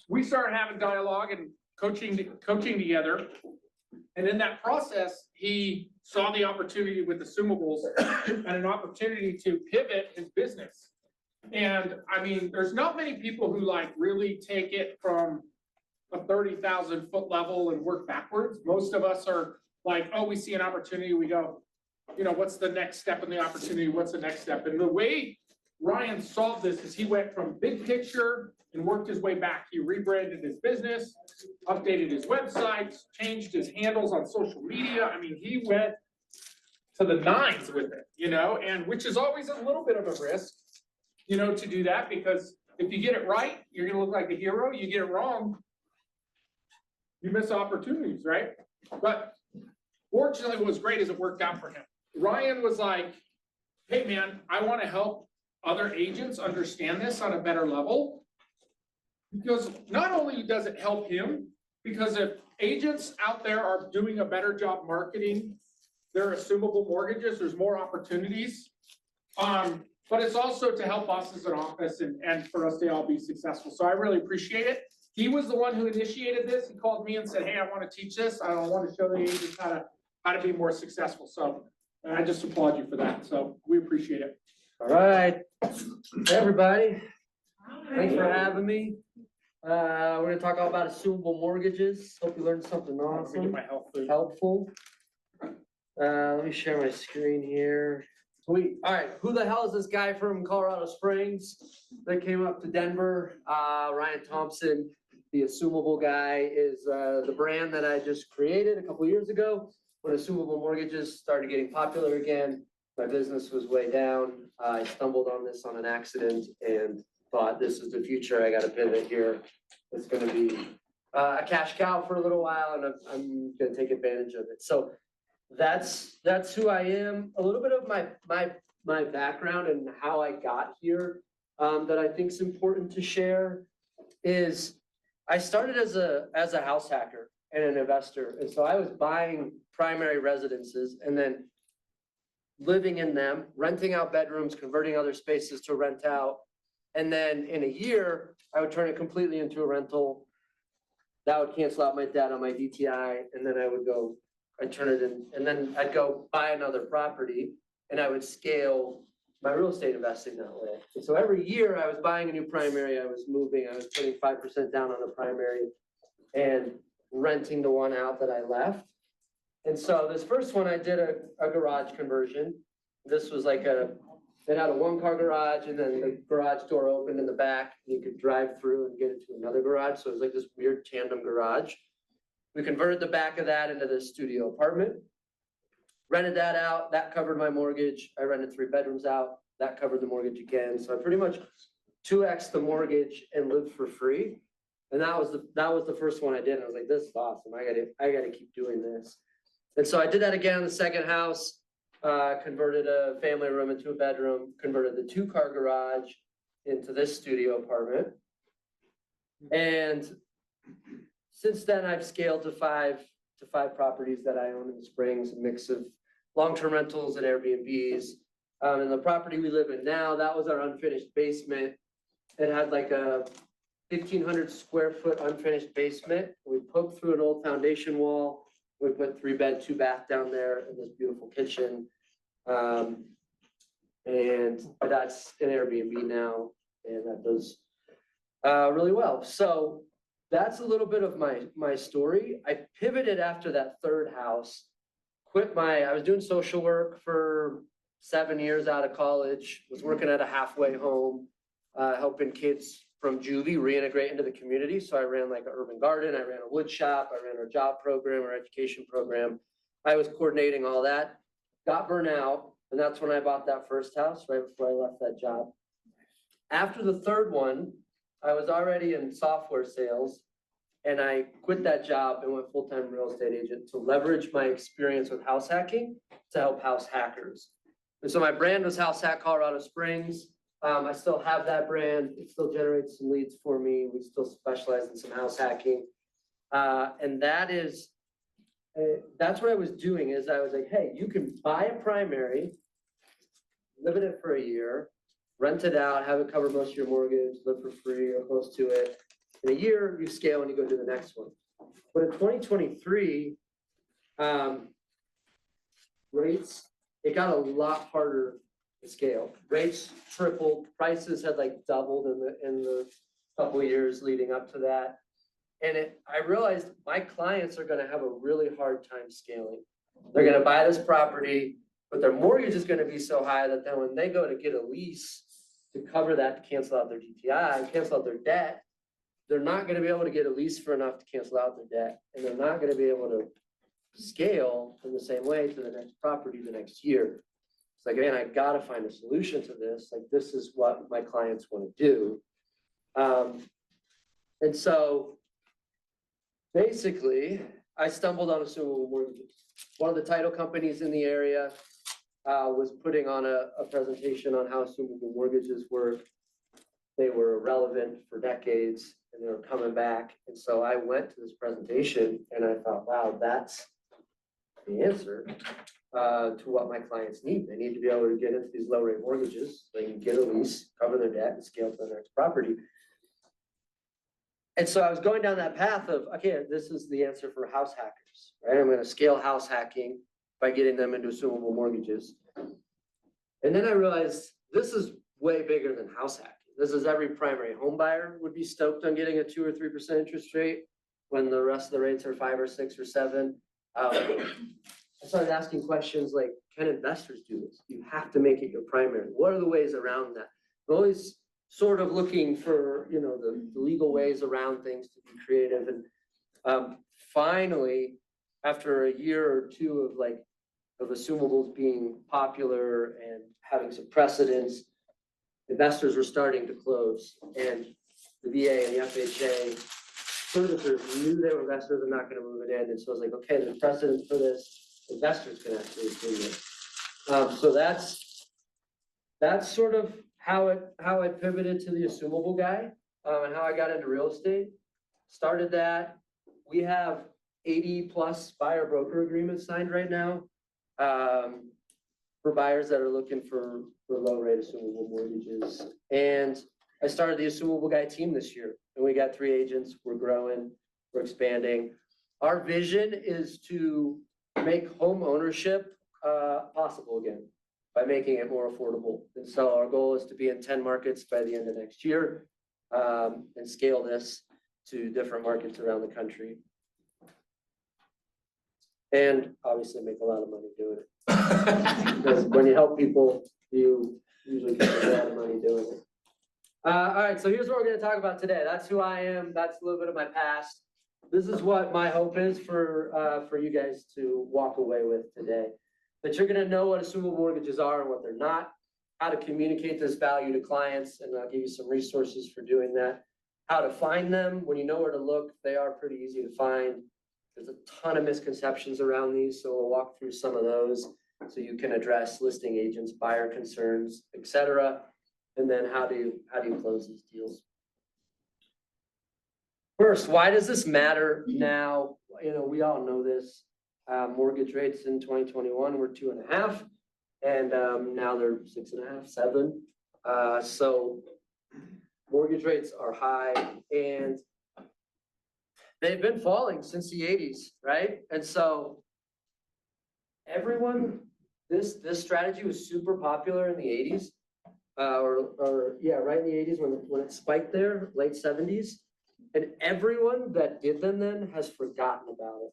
we started having dialogue and coaching together. And in that process, he saw the opportunity with Assumables and an opportunity to pivot his business. And I mean, there's not many people who like really take it from a 30,000 foot level and work backwards. Most of us are like, oh, we see an opportunity, we go, you know, what's the next step in the opportunity? What's the next step? And the way Ryan solved this is he went from big picture and worked his way back. He rebranded his business, updated his websites, changed his handles on social media. I mean, he went to the nines with it, you know, and which is always a little bit of a risk, you know, to do that, because if you get it right, you're gonna look like a hero. You get it wrong, you miss opportunities, right? But fortunately, what was great is it worked out for him. Ryan was like, hey man, I want to help other agents understand this on a better level. Because not only does it help him, because if agents out there are doing a better job marketing their assumable mortgages, there's more opportunities. But it's also to help us as an office and for us to all be successful. So I really appreciate it. He was the one who initiated this. He called me and said, hey, I want to teach this. I want to show the agents how to be more successful. So I just applaud you for that. So we appreciate it. All right, hey everybody, thanks for having me. We're gonna talk all about assumable mortgages. Hope you learned something awesome, helpful. Let me share my screen here. Sweet. All right, who the hell is this guy from Colorado Springs that came up to Denver? Ryan Thompson, the Assumable guy, is the brand that I just created a couple years ago when assumable mortgages started getting popular again. My business was way down. I stumbled on this on an accident and thought this is the future. I got to pivot here. It's going to be a cash cow for a little while, and I'm going to take advantage of it. So that's who I am. A little bit of my background and how I got here that I think is important to share is I started as a house hacker and an investor, and so I was buying primary residences and then living in them, renting out bedrooms, converting other spaces to rent out. And then in a year, I would turn it completely into a rental. That would cancel out my debt on my DTI. And then I'd turn it in, and then I'd go buy another property and I would scale my real estate investing that way. And so every year I was buying a new primary, I was moving, I was putting 5% down on the primary and renting the one out that I left. And so this first one, I did a garage conversion. This was like it had a 1-car garage, and then the garage door opened in the back, and you could drive through and get into another garage. So it was like this weird tandem garage. We converted the back of that into this studio apartment, rented that out. That covered my mortgage. I rented 3 bedrooms out. That covered the mortgage again. So I pretty much 2x the mortgage and lived for free. And that was the first one I did. And I was like, this is awesome. I gotta keep doing this. And so I did that again in the second house, converted a family room into a bedroom, converted the 2-car garage into this studio apartment. And since then I've scaled to five properties that I own in the Springs, a mix of long-term rentals and Airbnbs. And the property we live in now, that was our unfinished basement. It had like a 1,500 square foot unfinished basement. We poked through an old foundation wall. We put 3-bed, 2-bath down there in this beautiful kitchen. And that's an Airbnb now, and that does really well. So that's a little bit of my story. I pivoted after that third house, I was doing social work for 7 years out of college, was working at a halfway home, helping kids from juvie reintegrate into the community. So I ran like an urban garden, I ran a wood shop, I ran our job program, our education program. I was coordinating all that, got burnt out, and that's when I bought that first house, right before I left that job. After the third one, I was already in software sales, and I quit that job and went full-time real estate agent to leverage my experience with house hacking to help house hackers. And so my brand was House Hack Colorado Springs. I still have that brand. It still generates some leads for me. We still specialize in some house hacking. And that's what I was doing is I was like, hey, you can buy a primary, live in it for a year, rent it out, have it cover most of your mortgage, live for free or close to it. In a year, you scale and you go to the next one. But in 2023, rates, it got a lot harder to scale. Rates tripled, prices had like doubled in the couple of years leading up to that. And I realized my clients are gonna have a really hard time scaling. They're gonna buy this property, but their mortgage is gonna be so high that then when they go to get a lease to cover that, to cancel out their DTI, cancel out their debt, they're not gonna be able to get a lease for enough to cancel out their debt, and they're not gonna be able to scale in the same way to the next property the next year. It's like, man, I gotta find a solution to this. Like, this is what my clients want to do. And so basically, I stumbled on Assumable Mortgages. One of the title companies in the area was putting on a presentation on how Assumable Mortgages work. They were relevant for decades and they were coming back. And so I went to this presentation and I thought, wow, that's the answer to what my clients need. They need to be able to get into these low rate mortgages. They can get a lease, cover their debt and scale to the next property. And so I was going down that path of, okay, this is the answer for house hackers, right? I'm going to scale house hacking by getting them into Assumable Mortgages. And then I realized this is way bigger than house hacking. This is every primary home buyer would be stoked on getting a 2 or 3% interest rate when the rest of the rates are 5 or 6 or 7. I started asking questions like, can investors do this? You have to make it your primary. What are the ways around that? I'm always sort of looking for, you know, the legal ways around things to be creative. And finally, after a year or two of assumables being popular and having some precedence, investors were starting to close, and the VA and the FHA servicers knew they were investors and not going to move it in. And so I was like, okay, there's precedent for this. Investors can actually do this. So that's sort of how I pivoted to the Assumable guy, and how I got into real estate. Started that. We have 80 plus buyer broker agreements signed right now, for buyers that are looking for low rate Assumable mortgages. And I started the Assumable guy team this year, and we got 3 agents. We're growing, we're expanding. Our vision is to make home ownership possible again by making it more affordable. And so our goal is to be in 10 markets by the end of next year, and scale this to different markets around the country. And obviously make a lot of money doing it. Because when you help people, you usually get a lot of money doing it. All right, so here's what we're going to talk about today. That's who I am. That's a little bit of my past. This is what my hope is for you guys to walk away with today. That you're going to know what Assumable mortgages are and what they're not, how to communicate this value to clients, and I'll give you some resources for doing that. How to find them. When you know where to look, they are pretty easy to find. There's a ton of misconceptions around these, so we'll walk through some of those so you can address listing agents, buyer concerns, etc. And then how do you close these deals? First, why does this matter now? You know, we all know this. Mortgage rates in 2021 were 2.5, and now they're 6.5, 7. So mortgage rates are high, and they've been falling since the 80s, right? And so everyone, this strategy was super popular in the 80s, right in the 80s when it spiked there, late 70s. And everyone that did them then has forgotten about it,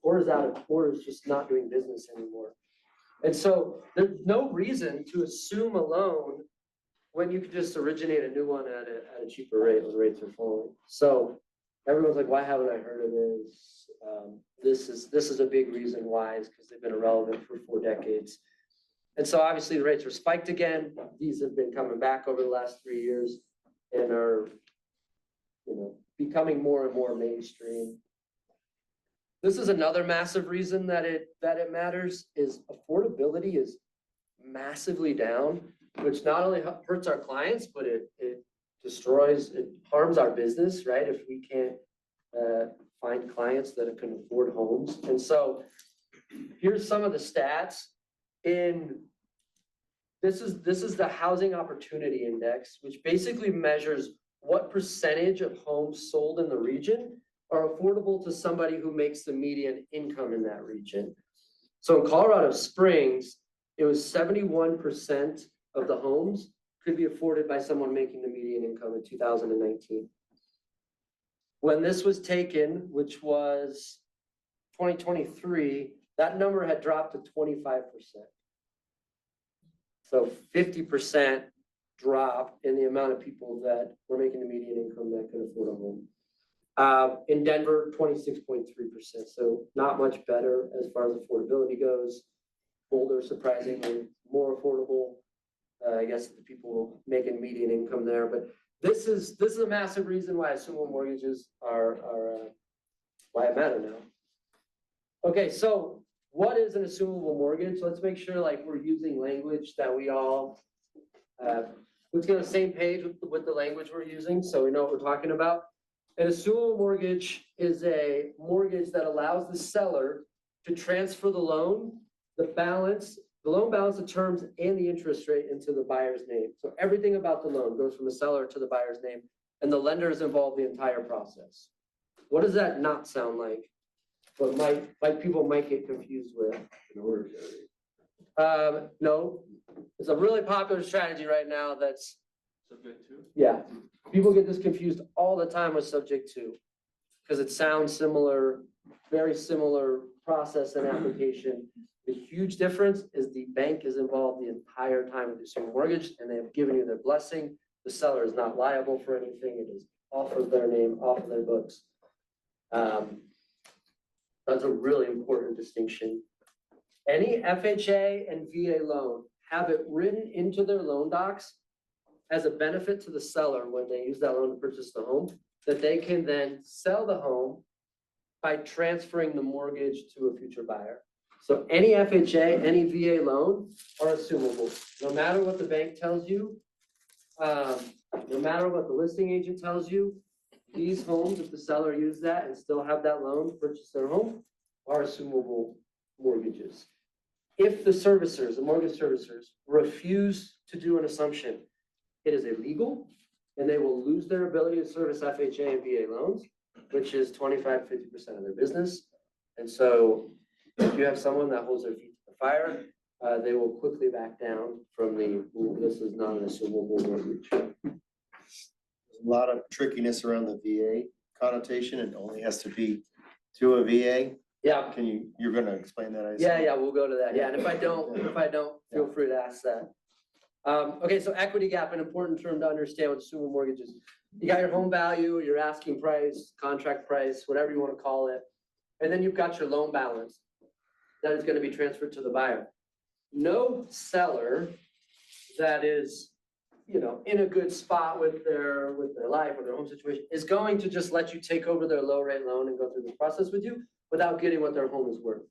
or is just not doing business anymore. And so there's no reason to assume a loan when you could just originate a new one at a cheaper rate when rates are falling. So everyone's like, why haven't I heard of this? This is a big reason why, is because they've been irrelevant for 4 decades. And so obviously the rates are spiked again. These have been coming back over the last 3 years and are, becoming more and more mainstream. This is another massive reason that it matters, is affordability is massively down, which not only hurts our clients, but it harms our business, right? If we can't find clients that can afford homes. And so here's some of the stats. This is the Housing Opportunity Index, which basically measures what percentage of homes sold in the region are affordable to somebody who makes the median income in that region. So in Colorado Springs, it was 71% of the homes could be afforded by someone making the median income in 2019. When this was taken, which was 2023, that number had dropped to 25%. So 50% drop in the amount of people that were making the median income that could afford a home. In Denver, 26.3%. So not much better as far as affordability goes. Boulder, surprisingly more affordable. I guess the people making median income there, but this is a massive reason why assumable mortgages are why it matter now. Okay, so what is an assumable mortgage? Let's make sure like we're using language that we all let's get on the same page with the language we're using so we know what we're talking about. An assumable mortgage is a mortgage that allows the seller to transfer the loan, the loan balance, the terms, and the interest rate into the buyer's name. So everything about the loan goes from the seller to the buyer's name, and the lender is involved the entire process. What does that not sound like? What people might get confused with? No, it's a really popular strategy right now that's Subject to? yeah. People get this confused all the time with subject to, because it sounds similar, very similar process and application. The huge difference is the bank is involved the entire time with the consumer mortgage, and they have given you their blessing. The seller is not liable for anything. It is off of their name, off of their books. That's a really important distinction. Any FHA and VA loan have it written into their loan docs as a benefit to the seller when they use that loan to purchase the home, that they can then sell the home by transferring the mortgage to a future buyer. So any FHA, any VA loan are assumable. No matter what the bank tells you, no matter what the listing agent tells you, these homes, if the seller used that and still have that loan to purchase their home, are assumable mortgages. If the servicers, the mortgage servicers, refuse to do an assumption, it is illegal, and they will lose their ability to service FHA and VA loans, which is 25 to 50% of their business. And so if you have someone that holds their feet to the fire, they will quickly back down from this is not an assumable mortgage. There's a lot of trickiness around the VA connotation. It only has to be to a VA. Yeah. You're gonna explain that? I assume? Yeah, we'll go to that. Yeah, and if I don't, feel free to ask that. Okay, so equity gap, an important term to understand with assumable mortgages. You got your home value, your asking price, contract price, whatever you want to call it. And then you've got your loan balance that is going to be transferred to the buyer. No seller that is, in a good spot with their life or their home situation is going to just let you take over their low rate loan and go through this process with you without getting what their home is worth.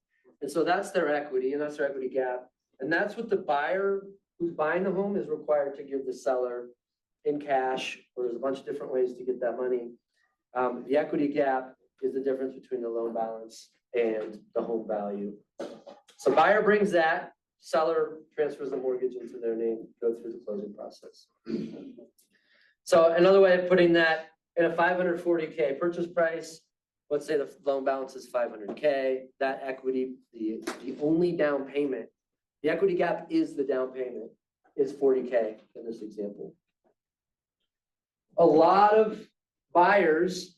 And so that's their equity, and that's their equity gap. And that's what the buyer who's buying the home is required to give the seller in cash, or there's a bunch of different ways to get that money. The equity gap is the difference between the loan balance and the home value. So buyer brings that, seller transfers the mortgage into their name, go through the closing process. So another way of putting that, in a $540K purchase price, let's say the loan balance is $500K, that equity, the only down payment, the equity gap is the down payment, is $40K in this example. A lot of buyers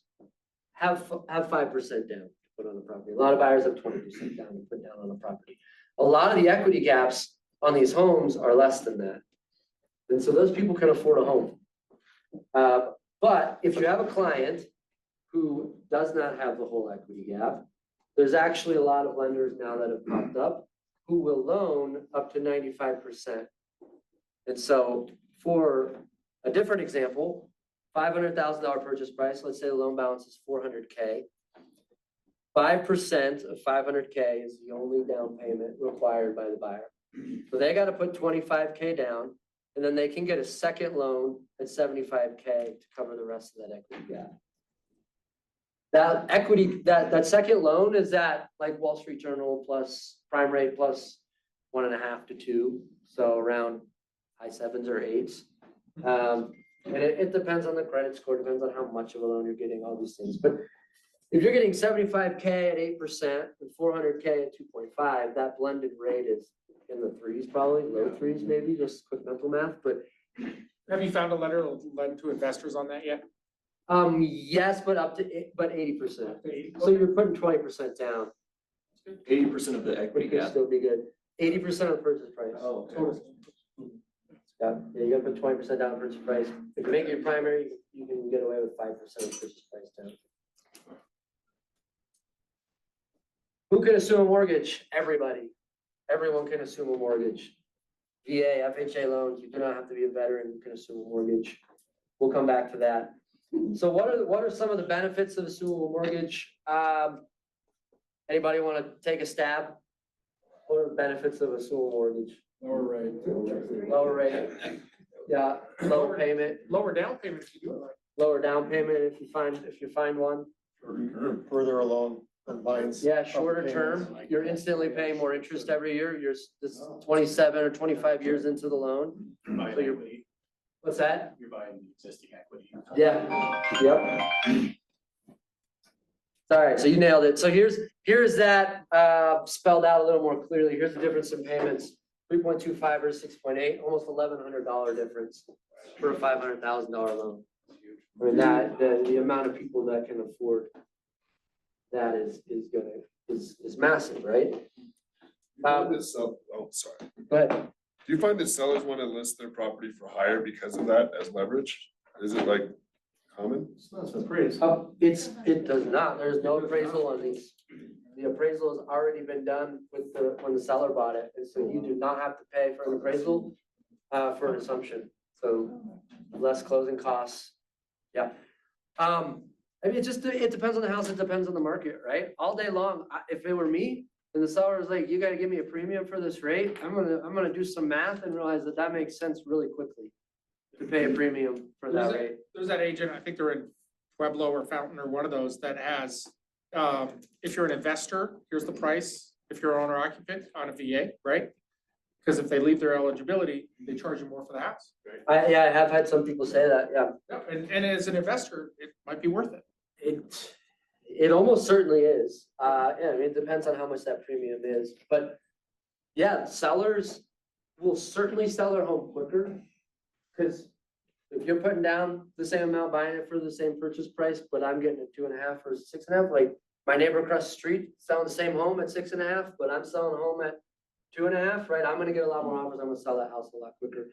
have 5% down to put on the property. A lot of buyers have 20% down to put down on the property. A lot of the equity gaps on these homes are less than that. And so those people can afford a home. But if you have a client who does not have the whole equity gap, there's actually a lot of lenders now that have popped up who will loan up to 95%. And so for a different example, $500,000 purchase price, let's say the loan balance is $400K. 5% of $500K is the only down payment required by the buyer. So they got to put $25K down, and then they can get a second loan at $75K to cover the rest of that equity gap. That equity, that second loan is at like Wall Street Journal plus prime rate plus 1.5 to 2, so around high 7s or 8s. And it depends on the credit score, depends on how much of a loan you're getting, all these things, but if you're getting 75K at 8% and 400K at 2.5, that blended rate is in the threes, probably low threes, maybe, just quick mental math, but Have you found a letter to lend to investors on that yet? yes, but up to, but 80%. So you're putting 20% down. 80% of the equity Which could gap. still be good. 80% of the purchase price. Oh, Total. Yeah, you gotta put 20% down purchase price. If you make it your primary, you can get away with 5% of purchase price down. Who can assume a mortgage? Everybody. Everyone can assume a mortgage. VA, FHA loans, you do not have to be a veteran, you can assume a mortgage. We'll come back to that. So what are some of the benefits of assumable mortgage? Anybody want to take a stab? What are the benefits of assumable mortgage? Lower rate. Lower rate. Yeah, lower payment, Lower down payment if you do it right. lower down payment if you find one. Further along the lines. Yeah, of shorter payments. term, you're instantly paying more interest every year. You're this 27 or 25 years into the loan. So you're, what's that? You're buying existing equity. Yeah, yep. All right, so you nailed it. So here's that spelled out a little more clearly. Here's the difference in payments. 3.25 or 6.8, almost $1,100 difference for a $500,000 loan. I mean, that the amount of people that can afford that is massive, right? Sorry. But Do you find that sellers want to list their property for hire because of that as leverage? Is it like common? It's not so pretty. it does not. There's no appraisal on these. The appraisal has already been done when the seller bought it, and so you do not have to pay for an appraisal for an assumption. So less closing costs. Yeah. I mean, it depends on the house. It depends on the market, right? All day long. If it were me and the seller was like, "You got to give me a premium for this rate," I'm gonna do some math and realize that makes sense really quickly to pay a premium for that rate. There's that agent, I think they're in Pueblo or Fountain or one of those that has, if you're an investor, here's the price. If you're owner occupant on a VA, right? Because if they leave their eligibility, they charge you more for the house. I have had some people say that. Yeah. Yep, and as an investor, it might be worth it. It almost certainly is. Yeah, I mean, it depends on how much that premium is, but yeah, sellers will certainly sell their home quicker. Cause if you're putting down the same amount, buying it for the same purchase price, but I'm getting it 2.5 or 6.5, like my neighbor across the street selling the same home at 6.5, but I'm selling a home at 2.5, right? I'm gonna get a lot more offers. I'm gonna sell that house a lot quicker.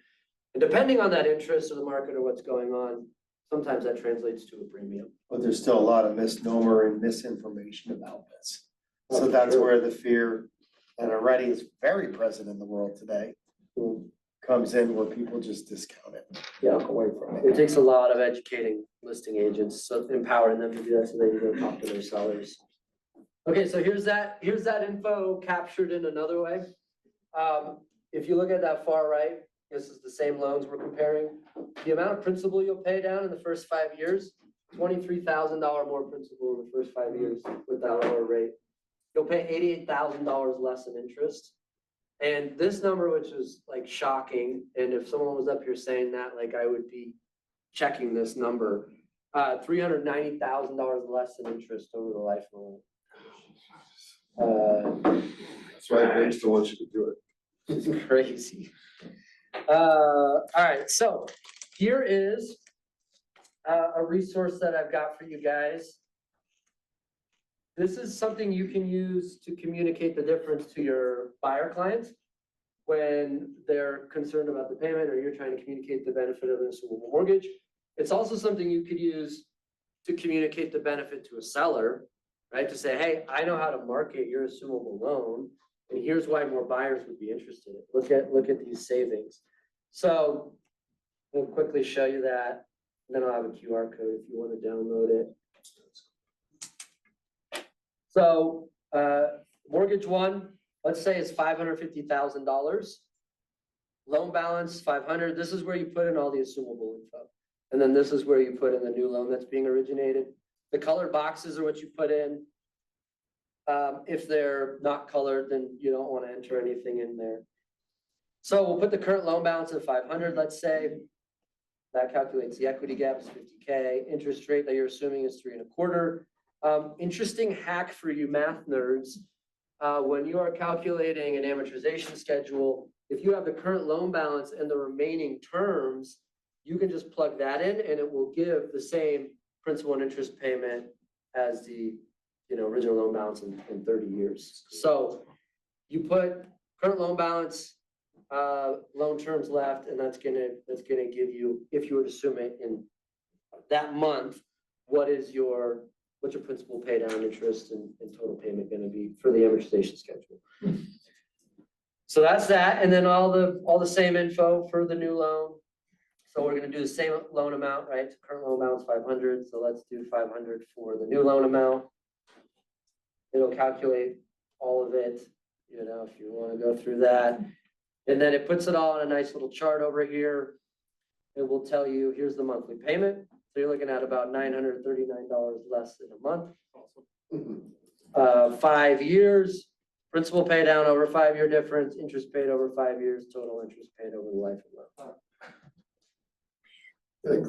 And depending on that interest or the market or what's going on, sometimes that translates to a premium. But there's still a lot of misnomer and misinformation about this. So that's where the fear that already is very present in the world today comes in, where people just discount it. Yeah. Walk away from It it. takes a lot of educating listing agents, so empowering them to do that so they can go talk to their sellers. Okay, so here's that info captured in another way. If you look at that far right, this is the same loans we're comparing. The amount of principal you'll pay down in the first 5 years, $23,000 more principal in the first 5 years with that lower rate. You'll pay $88,000 less in interest. And this number, which is like shocking, and if someone was up here saying that, like I would be checking this number, $390,000 less in interest over the life of the loan. That's why banks don't want you to do it. It's crazy. All right, so here is a resource that I've got for you guys. This is something you can use to communicate the difference to your buyer clients when they're concerned about the payment or you're trying to communicate the benefit of an assumable mortgage. It's also something you could use to communicate the benefit to a seller, right? To say, hey, I know how to market your assumable loan, and here's why more buyers would be interested. Look at these savings. So we'll quickly show you that. And then I'll have a QR code if you want to download it. So mortgage one, let's say it's $550,000. Loan balance 500. This is where you put in all the assumable info. And then this is where you put in the new loan that's being originated. The colored boxes are what you put in. If they're not colored, then you don't want to enter anything in there. So we'll put the current loan balance at 500, let's say. that calculates the equity gap is 50K. Interest rate that you're assuming is 3.25. Interesting hack for you math nerds. When you are calculating an amortization schedule, if you have the current loan balance and the remaining terms, you can just plug that in and it will give the same principal and interest payment as the, original loan balance in 30 years. So you put current loan balance, loan terms left, and that's gonna give you, if you were to assume it in that month, what's your principal pay down, interest, and total payment gonna be for the amortization schedule. So that's that, and then all the same info for the new loan. So we're gonna do the same loan amount, right? Current loan amount is 500, so let's do 500 for the new loan amount. It'll calculate all of it, if you wanna go through that. And then it puts it all in a nice little chart over here. It will tell you, here's the monthly payment. So you're looking at about $939 less in a month. 5 years, principal pay down over 5-year difference, interest paid over 5 years, total interest paid over the life of the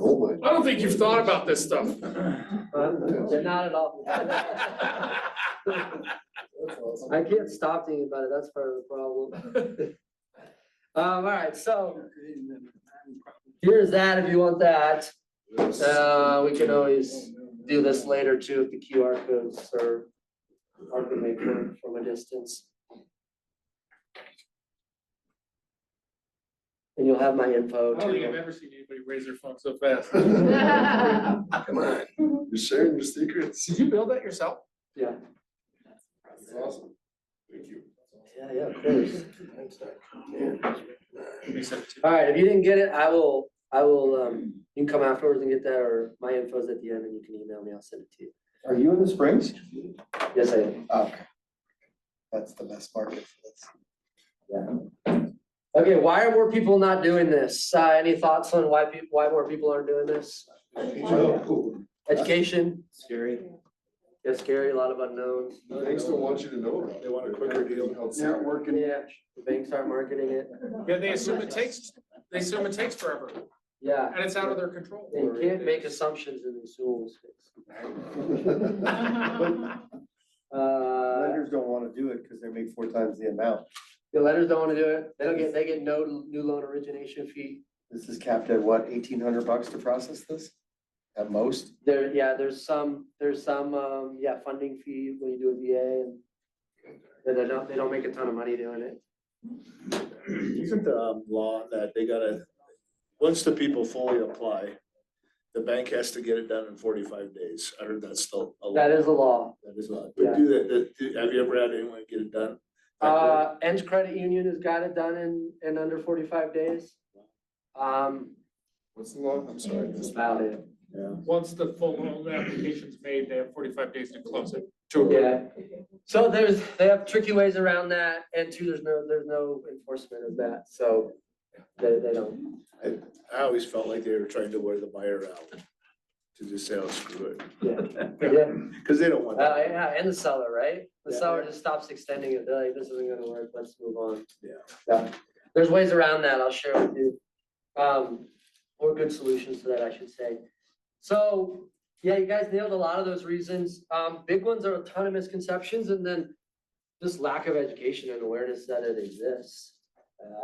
loan. I don't think you've thought about this stuff. Not at all. I can't stop thinking about it. That's part of the problem. All right, so here's that if you want that. We can always do this later too if the QR codes are hard to make work from a distance. And you'll have my info I don't think I've too. ever seen anybody raise their phone so fast. Come on, you're sharing your secrets. Did you build that yourself? Yeah, That's awesome. Thank you. yeah, of course. Let me send it to you. All right, if you didn't get it, I will, you can come afterwards and get that, or my info's at the end and you can email me, I'll send it to you. Are you in the Springs? Yes, I am. Okay. That's the best market for this. Yeah. Okay, why are more people not doing this? Any thoughts on why more people aren't doing this? Education, Scary. yeah, scary, a lot of unknowns. Banks don't want you to know about it. They want a quicker deal. Networking. Yeah, the banks aren't marketing it. Yeah, they assume it takes forever, Yeah, and it's out of their control. and you can't make assumptions in the Assumable space. Lenders don't wanna do it because they make 4 times the amount. The lenders don't wanna do it. They get no new loan origination fee. This is capped at what, $1,800 to process this? At most? There's some funding fee when you do a VA and they don't make a ton of money doing it. Isn't the law that they gotta, once the people fully apply, the bank has to get it done in 45 days? I heard that's still a law. That is a law. That is a law. Yeah. But have you ever had anyone get it done? Ends Credit Union has got it done in under 45 days. What's the law? I'm sorry. That's about it. Yeah. Once the full loan application's made, they have 45 days to close it. Yeah. So they have tricky ways around that, and two, there's no enforcement of that, so they don't. I always felt like they were trying to wear the buyer out to just say, oh, screw it. Yeah. Because they don't want that. Yeah, and the seller, right? The Yeah. seller just stops extending it. They're like, this isn't gonna work, let's move on. Yeah. There's ways around that, I'll share with you. Or good solutions to that, I should say. So, yeah, you guys nailed a lot of those reasons. Big ones are a ton of misconceptions and then just lack of education and awareness that it exists.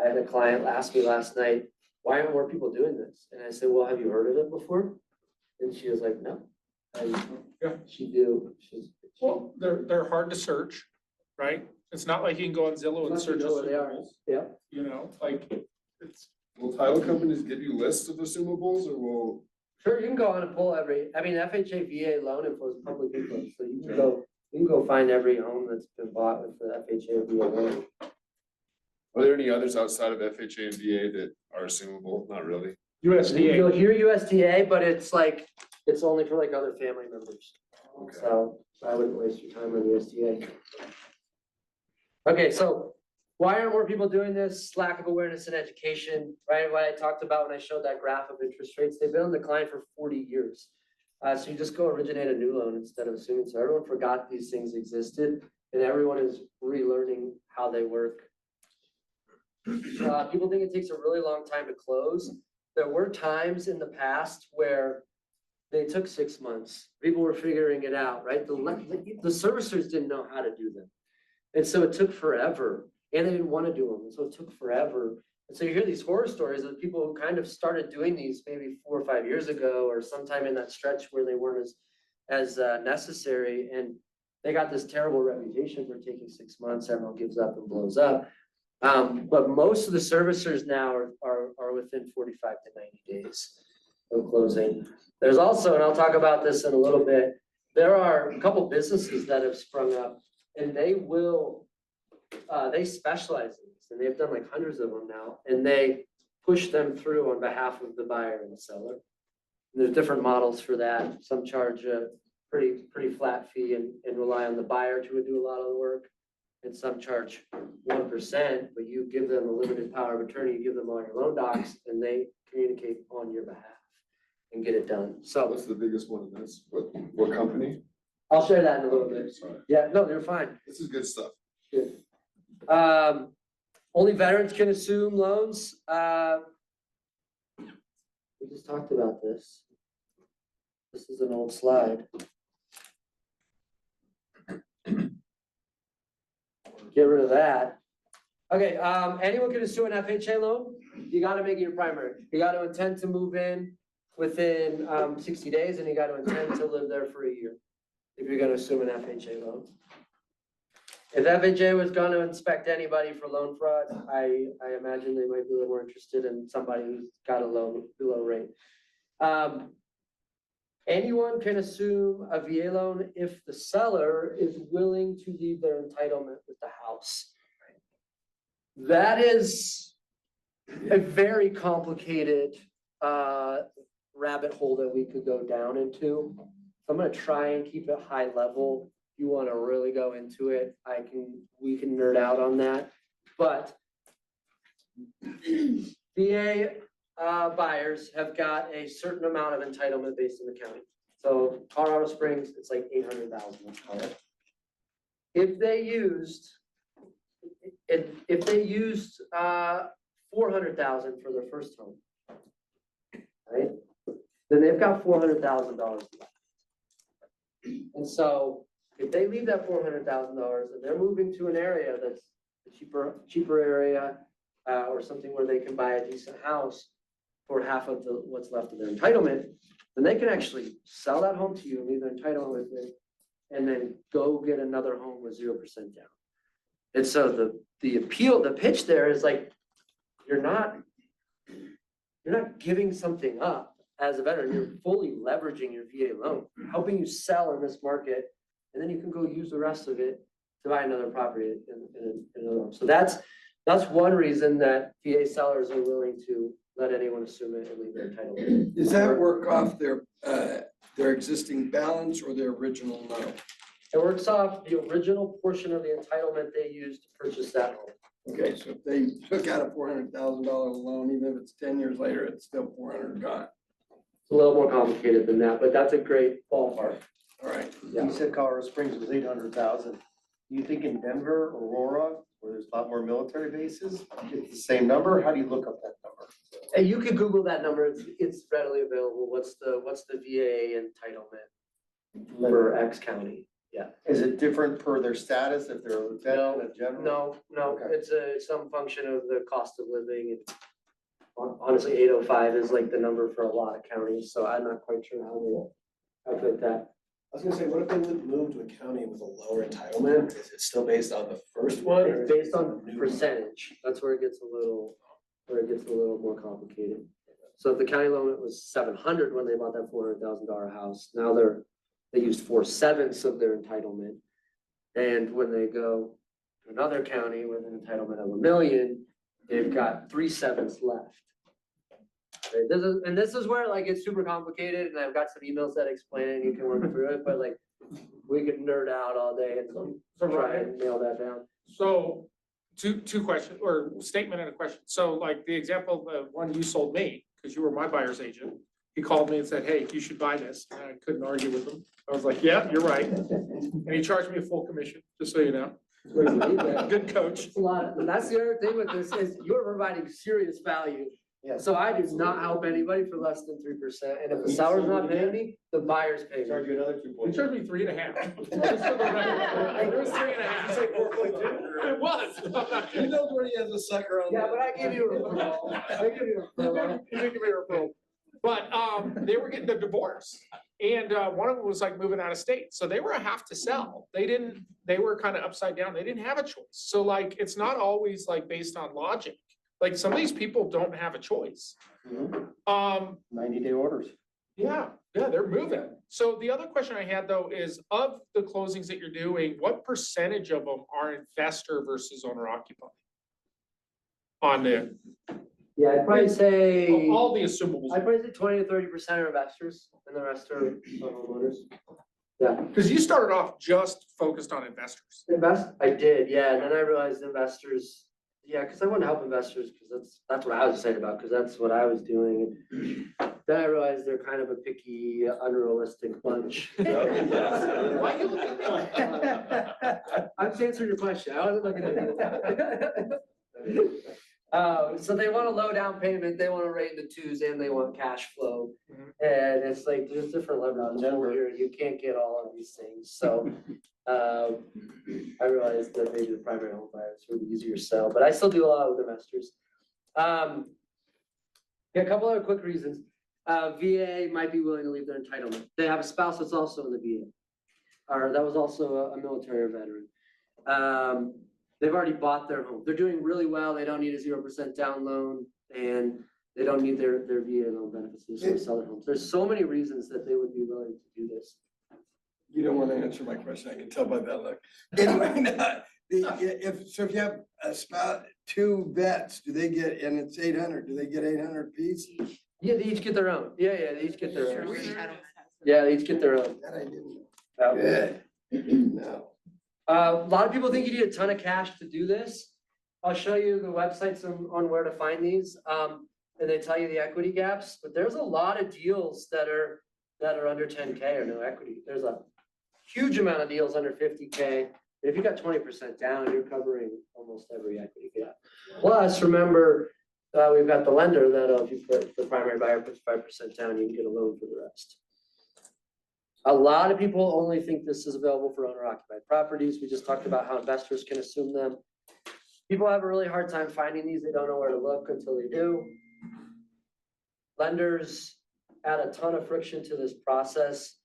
I had a client ask me last night, why aren't more people doing this? And I said, well, have you heard of it before? And she was like, no. And Yeah. Well, they're hard to search, right? It's not like you can go on Zillow and Unless you search know where they are. assumables, Yeah. it's. Will title companies give you lists of assumables or will? Sure, you can go on and pull FHA VA loan info is public info, so you can go find every home that's been bought with the FHA VA loan. Are there any others outside of FHA and VA that are assumable? Not really. USDA. You'll hear USDA, but it's only for like other family members. Okay. So I wouldn't waste your time on USDA. Okay, so why aren't more people doing this? Lack of awareness and education, right? What I talked about when I showed that graph of interest rates, they've been on decline for 40 years. So you just go originate a new loan instead of assuming. So everyone forgot these things existed and everyone is relearning how they work. People think it takes a really long time to close. there were times in the past where they took 6 months. People were figuring it out, right? The servicers didn't know how to do them. And so it took forever, and they didn't want to do them, and so it took forever. And so you hear these horror stories of people who kind of started doing these maybe 4 or 5 years ago, or sometime in that stretch where they weren't as necessary, and they got this terrible reputation for taking 6 months. Everyone gives up and blows up. But most of the servicers now are within 45 to 90 days of closing. There's also, and I'll talk about this in a little bit, there are a couple businesses that have sprung up, and they specialize in this, and they've done like hundreds of them now, and they push them through on behalf of the buyer and the seller. And there's different models for that. Some charge a pretty flat fee and rely on the buyer to do a lot of the work. And some charge 1%, but you give them a limited power of attorney, you give them all your loan docs, and they communicate on your behalf and get it done. So What's the biggest one in this? What company? I'll share that in a little bit. Sorry. Yeah, no, you're fine. This is good stuff. Only veterans can assume loans. We just talked about this. This is an old slide. Get rid of that. Okay, anyone can assume an FHA loan. You gotta make it your primary. You gotta intend to move in within 60 days, and you gotta intend to live there for a year if you're gonna assume an FHA loan. If FHA was gonna inspect anybody for loan fraud, I imagine they might be a little more interested in somebody who's got a low rate. Anyone can assume a VA loan if the seller is willing to leave their entitlement with the house. That is a very complicated rabbit hole that we could go down into. I'm gonna try and keep it high level. If you wanna really go into it, we can nerd out on that. But VA buyers have got a certain amount of entitlement based in the county. So Colorado Springs, it's like 800,000, let's call it. If they used 400,000 for their first home, right? Then they've got $400,000 left. And so if they leave that $400,000 and they're moving to an area that's a cheaper area, or something where they can buy a decent house for half of what's left of their entitlement, then they can actually sell that home to you and leave their entitlement with it, and then go get another home with 0% down. And so the pitch there is like, you're not giving something up as a veteran, you're fully leveraging your VA loan, helping you sell in this market, and then you can go use the rest of it to buy another property in another home. So that's one reason that VA sellers are willing to let anyone assume it and leave their entitlement. Does that work off their existing balance or their original note? It works off the original portion of the entitlement they used to purchase that home. Okay, so if they took out a $400,000 loan, even if it's 10 years later, it's still 400 gone. It's a little more complicated than that, but that's a great ballpark. All right. Yeah. You said Colorado Springs was 800,000. You think in Denver, Aurora, where there's a lot more military bases, it's the same number? How do you look up that number? And you can Google that number. It's readily available. What's the VA entitlement for X county? Yeah. Is it different per their status if they're a lieutenant, a general? No, Okay. it's some function of the cost of living. And honestly, 805 is like the number for a lot of counties, so I'm not quite sure how they calculate that. I was gonna say, what if they move to a county with a lower entitlement? Is it still based on the first one? or It's based is it on a new percentage. That's where it gets a little more complicated. So if the county loan was 700 when they bought that $400,000 house, now they used 4/7 of their entitlement. And when they go to another county with an entitlement of $1 million, they've got 3/7 left. Right? This is where like it's super complicated, and I've got some emails that explain it, and you can work through it, but like we could nerd out all day and try and nail that down. So two questions, or statement and a question. So like the example, the one you sold me, because you were my buyer's agent, he called me and said, hey, you should buy this. And I couldn't argue with him. I was like, yeah, you're right. And he charged me a full commission, just so you know. Good coach. It's a lot, and that's the other thing with this is you're providing serious value Yeah. So I do not help anybody for less than 3%, and if the seller's not paying me, the buyer's paying me. Charge you another 2 It points. charged me 3.5. Just for the record. It was 3.5. It was. I'm not He kidding. knows where he has a sucker on. Yeah, but I give you a referral. I give you a referral. You did give me a referral. But, they were getting a divorce, and, one of them was like moving out of state, so they were a have to sell. They were kind of upside down, they didn't have a choice, so like, it's not always like based on logic. Like, some of these people don't have a choice. 90-day orders. Yeah, they're moving. So the other question I had though is, of the closings that you're doing, what percentage of them are investor versus owner occupied? On the, Yeah, I'd probably say, all the assumables, I'd probably say 20 to 30% are investors, and the rest are homeowners. Yeah, because you started off just focused on investors. I did, yeah, and then I realized investors, yeah, because I want to help investors, because that's what I was excited about, because that's what I was doing. And then I realized they're kind of a picky, unrealistic bunch. Why you looking at me? I'm just answering your question. I wasn't looking at you. So they want a low down payment, they want to rate in the twos, and they want cash flow. Mhm. And it's like, there's different levels over here. You can't get all of these things. So, I realized that maybe the primary home buyers were easier to sell, but I still do a lot with investors. Yeah, a couple other quick reasons. VA might be willing to leave their entitlement. They have a spouse that's also in the VA, or that was also a military or veteran. They've already bought their home. They're doing really well. They don't need a 0% down loan, and they don't need their VA loan benefits. They just want to sell their homes. There's so many reasons that they would be willing to do this. You don't want to answer my question, I can tell by that look. Anyway, if you have a spouse, 2 vets, do they get, and it's 800, do they get 800 apiece? Yeah, they each get their own. Yeah, they each get their own. Yeah, they each get their own. That I didn't. Yeah. Good. No. A lot of people think you need a ton of cash to do this. I'll show you the websites on where to find these. And they tell you the equity gaps, but there's a lot of deals that are under 10K or no equity. There's a huge amount of deals under 50K. If you got 20% down, you're covering almost every equity gap. Plus, remember, we've got the lender that if you put the primary buyer puts 5% down, you can get a loan for the rest. A lot of people only think this is available for owner occupied properties. We just talked about how investors can assume them. People have a really hard time finding these. They don't know where to look until they do. Lenders add a ton of friction to this process.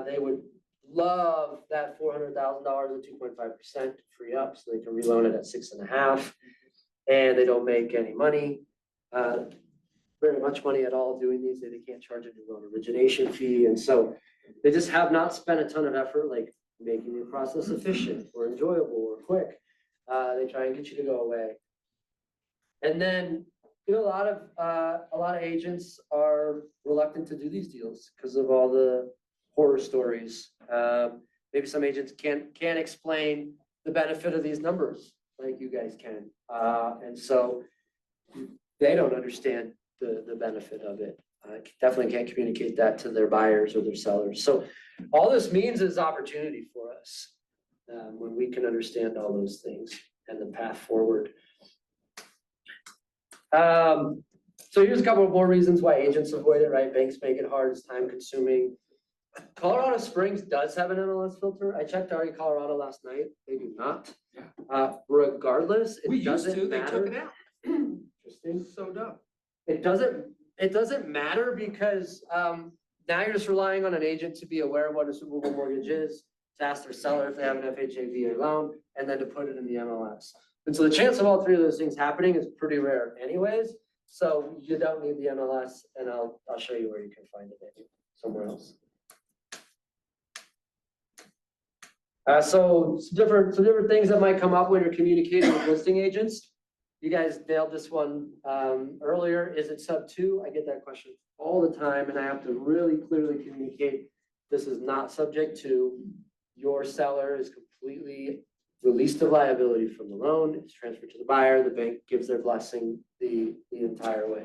They would love that $400,000 at 2.5% free up so they can reloan it at 6.5%. And they don't make any money, very much money at all doing these. They can't charge a new loan origination fee. And so they just have not spent a ton of effort, like making the process efficient or enjoyable or quick. They try and get you to go away. And then, a lot of agents are reluctant to do these deals because of all the horror stories. Maybe some agents can't explain the benefit of these numbers like you guys can. And so they don't understand the benefit of it. Definitely can't communicate that to their buyers or their sellers. So all this means is opportunity for us when we can understand all those things and the path forward. So here's a couple of more reasons why agents avoid it, right? Banks make it hard, it's time consuming. Colorado Springs does have an MLS filter. I checked RE Colorado last night. They do not. Regardless, We it used to, doesn't they took it matter. out. Interesting. So dumb. It doesn't matter because now you're just relying on an agent to be aware of what a assumable mortgage is, to ask their seller if they have an FHA VA loan, and then to put it in the MLS. And so the chance of all three of those things happening is pretty rare anyways. So you don't need the MLS, and I'll show you where you can find it maybe somewhere else. So some different things that might come up when you're communicating with listing agents. You guys nailed this one earlier. Is it sub 2? I get that question all the time, and I have to really clearly communicate this is not subject to. Your seller is completely released of liability from the loan. It's transferred to the buyer. The bank gives their blessing the entire way.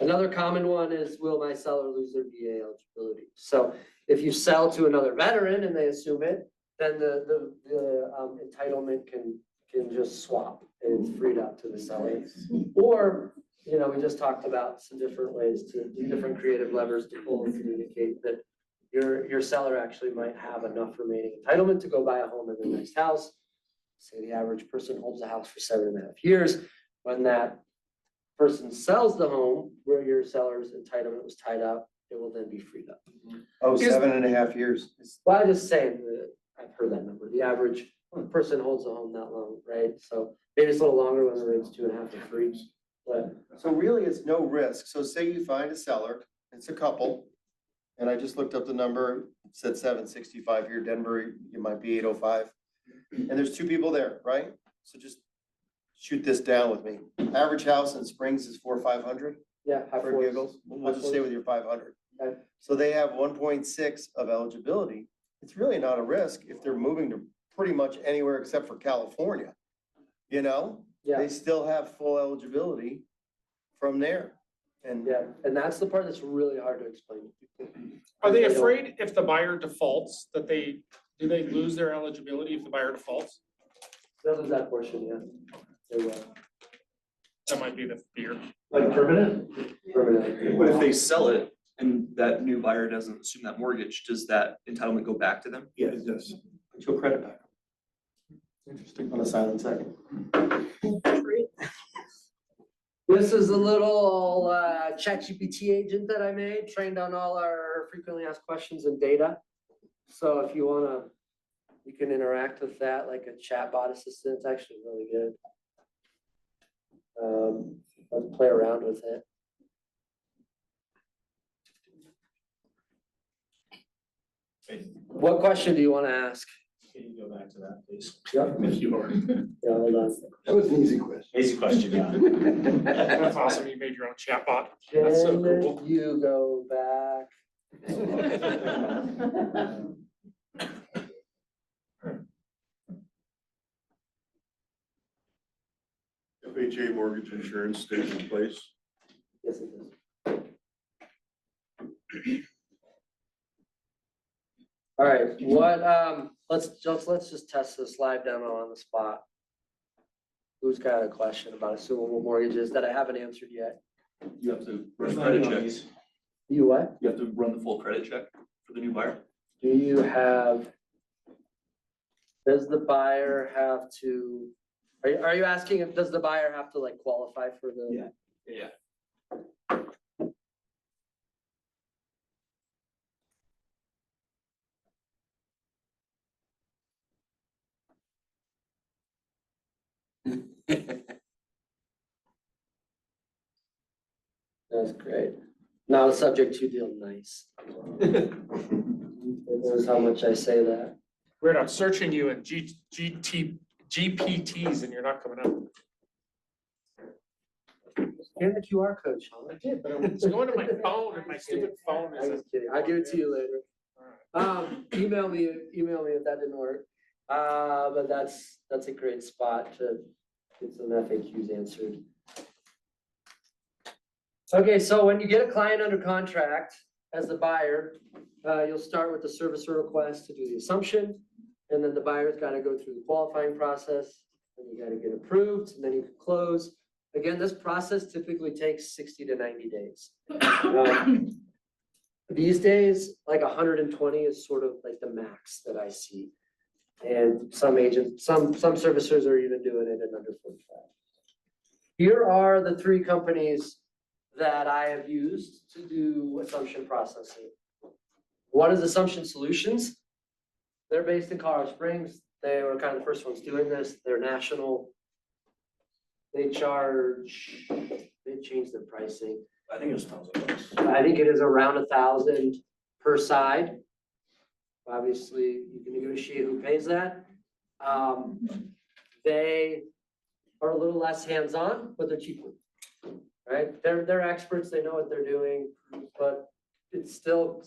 Another common one is, will my seller lose their VA eligibility? So if you sell to another veteran and they assume it, then the entitlement can can just swap and it's freed up to the seller. Or, you know, we just talked about some different ways to do different creative levers to pull and communicate that your seller actually might have enough remaining entitlement to go buy a home in a nice house. Say the average person holds a house for 7.5 years. When that person sells the home where your seller's entitlement was tied up, it will then be freed up. Oh, 7.5 years. Well, I'm just saying that I've heard that number. The average person holds a home that long, right? So maybe it's a little longer when the rate's 2.5 to 3. But So really, it's no risk. So say you find a seller, it's a couple. And I just looked up the number, it said 765 here, Denver, it might be 805. And there's 2 people there, right? So just shoot this down with me. Average house in Springs is 4,500 yeah, high for fours. giggles. We'll just stay with your 500. Okay. So they have 1.6 of eligibility. It's really not a risk if they're moving to pretty much anywhere except for California. You know, Yeah, they still have full eligibility from there. And yeah, and that's the part that's really hard to explain to people. Are they afraid if the buyer defaults that do they lose their eligibility if the buyer defaults? Those are that portion, yeah. They will. That might be the fear. Like permanent? Permanent. But if they sell it and that new buyer doesn't assume that mortgage, does that entitlement go back to them? Yeah, it does. put your credit back. Interesting. On a silent second. This is a little ChatGPT agent that I made, trained on all our frequently asked questions and data. So if you wanna, you can interact with that like a chatbot assistant. It's actually really good. Let's play around with it. What question do you want to ask? Can you go back to that, please? Yep. If you are. Yeah, hold on. That was an easy question. Easy question, yeah. That's awesome. You made your own chatbot. That's so Can cool. you go back? FHA mortgage insurance stays in place. Yes, it is. All right, let's just test this live demo on the spot. Who's got a question about assumable mortgages that I haven't answered yet? You have to run There's a not credit any on check. these. You what? You have to run the full credit check for the new buyer. Do you have? Does the buyer have to, are you asking if, does the buyer have to like qualify for the? Yeah. Yeah. That's great. Not a subject to deal nice. Knows how much I say that. Weird, I'm searching you in GPTs and you're not coming up. Scan the QR code, Sean. I did, but it's going to my phone and my stupid phone I'm is. just kidding. I'll give it to you later. Email me if that didn't work. But that's a great spot to get some FAQs answered. Okay, so when you get a client under contract as the buyer, you'll start with the servicer request to do the assumption. And then the buyer's got to go through the qualifying process, and you got to get approved, and then you can close. Again, this process typically takes 60 to 90 days. These days, like 120 is sort of like the max that I see. And some agents, some servicers are even doing it in under 45. Here are the 3 companies that I have used to do assumption processing. One is Assumption Solutions. They're based in Colorado Springs. They were kind of the first ones doing this. They're national. They changed their pricing. I think it was $1,000. I think it is around 1,000 per side. Obviously, you can negotiate who pays that. They are a little less hands-on, but they're cheaper. Right? They're experts, they know what they're doing, but there's still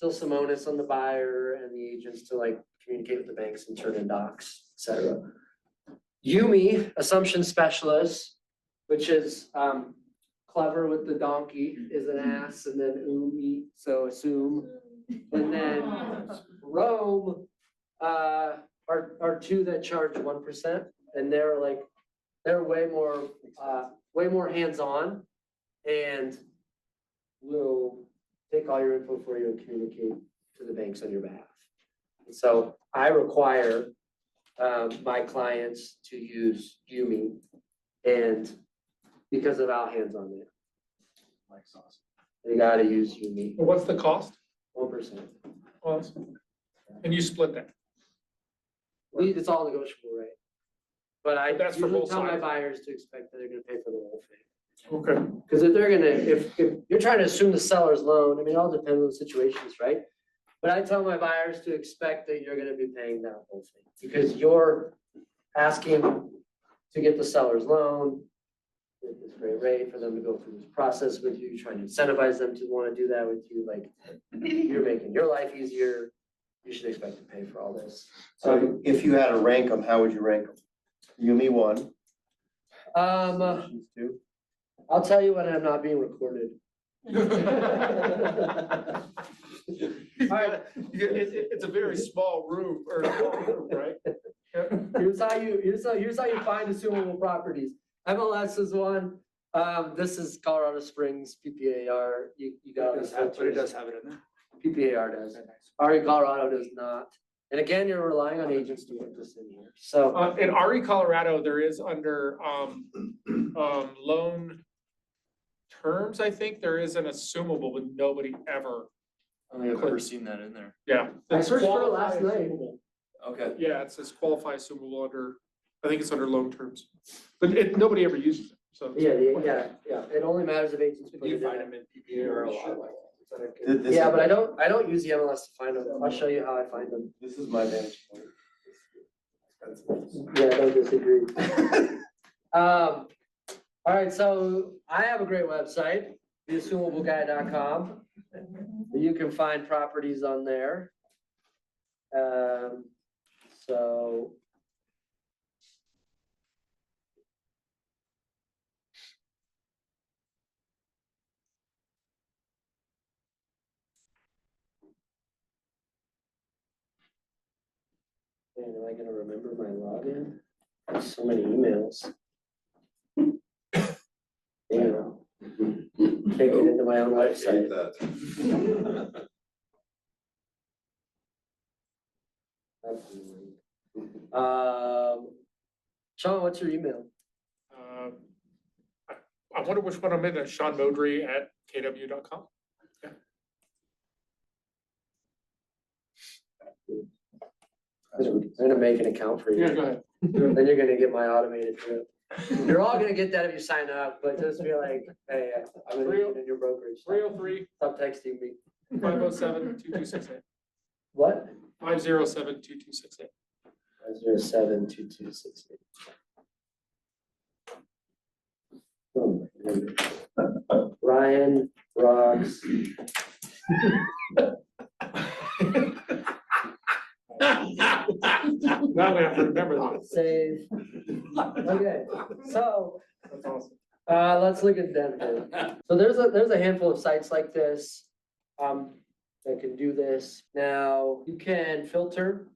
some onus on the buyer and the agents to like communicate with the banks and turn in docs, et cetera. Yumi, Assumption Specialist, which is clever with the donkey, is an ass, and then umi, so assume. And then Rome are 2 that charge 1%. and they're way more hands-on and will take all your info for you and communicate to the banks on your behalf. And so I require my clients to use Yumi, and because of how hands-on they are. Mike's awesome. They gotta use Yumi, What's the cost? 1%. And you split that. It's all negotiable, right? But I But that's for usually both tell my sides. buyers to expect that they're gonna pay for the whole thing. Okay. Because if they're gonna, if you're trying to assume the seller's loan, I mean, it all depends on the situations, right? But I tell my buyers to expect that you're gonna be paying that whole thing, because you're asking to get the seller's loan. At this great rate for them to go through this process with you, trying to incentivize them to wanna do that with you, like, you're making your life easier. You should expect to pay for all this. So if you had to rank them, how would you rank them? Yumi 1. Solutions 2. I'll tell you when I'm not being recorded. It's a very small room, right? Here's how you find assumable properties. MLS is one. This is Colorado Springs, PPAR. You got all these filters. have it in there. PPAR does. RE Colorado does not. And again, you're relying on agents to put this in here. So, In RE Colorado, there is under, loan terms, I think there is an assumable, but nobody ever, I don't think I've ever seen that in there. yeah. I It's searched for it qualify last night. assumable. Okay. Yeah, it says qualify assumable under, I think it's under loan terms, but nobody ever uses it, so. yeah. It only matters if agents put it in. in PPA a lot? This Yeah, is- but I don't use the MLS to find them. I'll show you how I find them. This is my vantage point. Yeah, I don't disagree. All right, so I have a great website, theassumableguy.com. You can find properties on there. So. Man, am I gonna remember my login? So many emails. Yeah. Can't get into my own website. Sean, what's your email? I wonder which one I'm in, Sean Modry at kw.com. I'm gonna make an account for you. Yeah, go ahead. Then you're gonna get my automated drip. You're all gonna get that if you sign up, but just be like, hey, I'm gonna get in your brokerage. 303 Stop texting me. 507 2268. What? 507 2268. 507-2268. Oh, my goodness. Ryan Roggs. Now we have to remember that. Save. Okay, so. That's awesome. Let's look at Denver. So there's a handful of sites like this, that can do this. Now, you can filter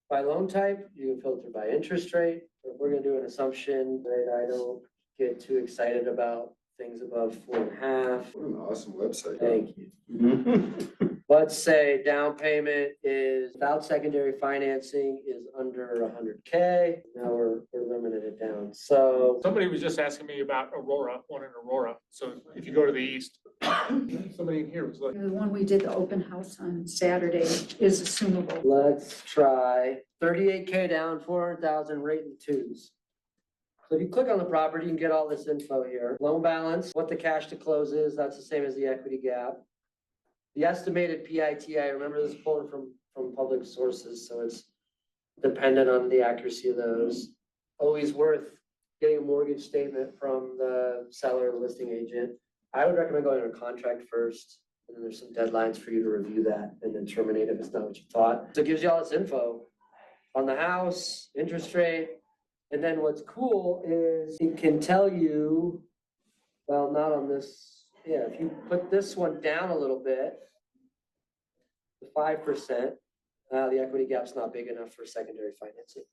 by loan type, you can filter by interest rate. If we're gonna do an assumption that I don't get too excited about things above 4.5. What an awesome website. Thank you. Let's say down payment is without secondary financing is under 100K. Now we're limited it down. So Somebody was just asking me about Aurora, one in Aurora. So if you go to the east, somebody in here was like, The one we did the open house on Saturday is assumable. let's try 38K down, 400,000 rate in twos. So if you click on the property, you can get all this info here. Loan balance, what the cash to close is, that's the same as the equity gap. The estimated PITI, remember this is pulling from public sources, so it's dependent on the accuracy of those. Always worth getting a mortgage statement from the seller, the listing agent. I would recommend going under contract first, and then there's some deadlines for you to review that and then terminate if it's not what you thought. So it gives you all this info on the house, interest rate, and then what's cool is it can tell you, well, not on this. Yeah, if you put this one down a little bit, the 5%, the equity gap's not big enough for secondary financing.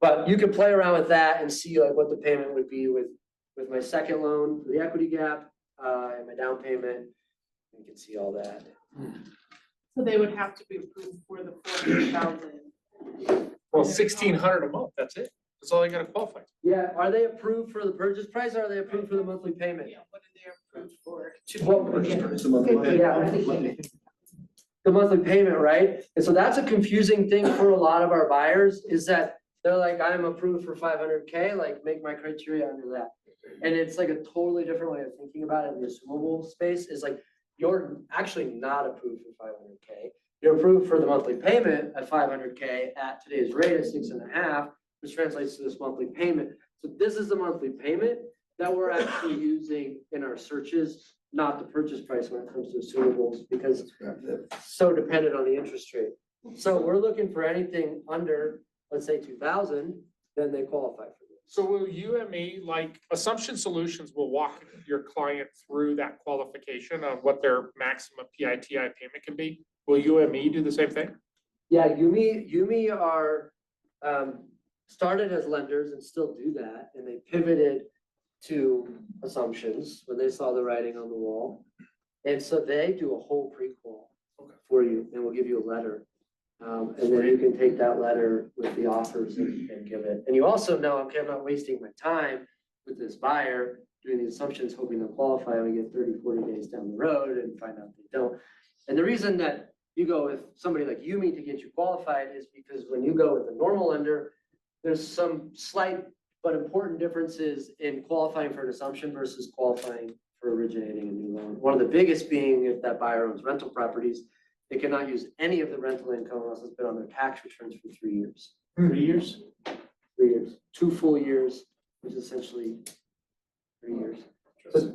But you can play around with that and see like what the payment would be with my second loan, for the equity gap, and my down payment. You can see all that. So they would have to be approved for the 400,000. Well, 1,600 a month, that's it. That's all they gotta qualify. Yeah, are they approved for the purchase price or are they approved for the monthly payment? Yeah, what are they approved for? Well, It's a monthly payment. yeah. The monthly payment, right? And so that's a confusing thing for a lot of our buyers is that they're like, I'm approved for 500K, like make my criteria under that. And it's like a totally different way of thinking about it in the assumable space is like, you're actually not approved for 500K. You're approved for the monthly payment at 500K at today's rate of 6.5, which translates to this monthly payment. So this is the monthly payment that we're actually using in our searches, not the purchase price when it comes to assumables, because it's so dependent on the interest rate. So we're looking for anything under, let's say 2,000, then they qualify for this. So will UME, like Assumption Solutions will walk your client through that qualification of what their maximum PITI payment can be? Will UME do the same thing? Yeah, Yumi are, started as lenders and still do that, and they pivoted to assumptions when they saw the writing on the wall. And so they do a whole pre-qual for you, and we'll give you a letter. And then you can take that letter with the offers and give it. And you also know, okay, I'm not wasting my time with this buyer doing the assumptions, hoping they'll qualify, and we get 30, 40 days down the road and find out they don't. And the reason that you go with somebody like Yumi to get you qualified is because when you go with a normal lender, there's some slight but important differences in qualifying for an assumption versus qualifying for originating a new loan. One of the biggest being if that buyer owns rental properties, they cannot use any of the rental income unless it's been on their tax returns for 3 years. 3 years? 3 years, 2 full years, which is essentially 3 years.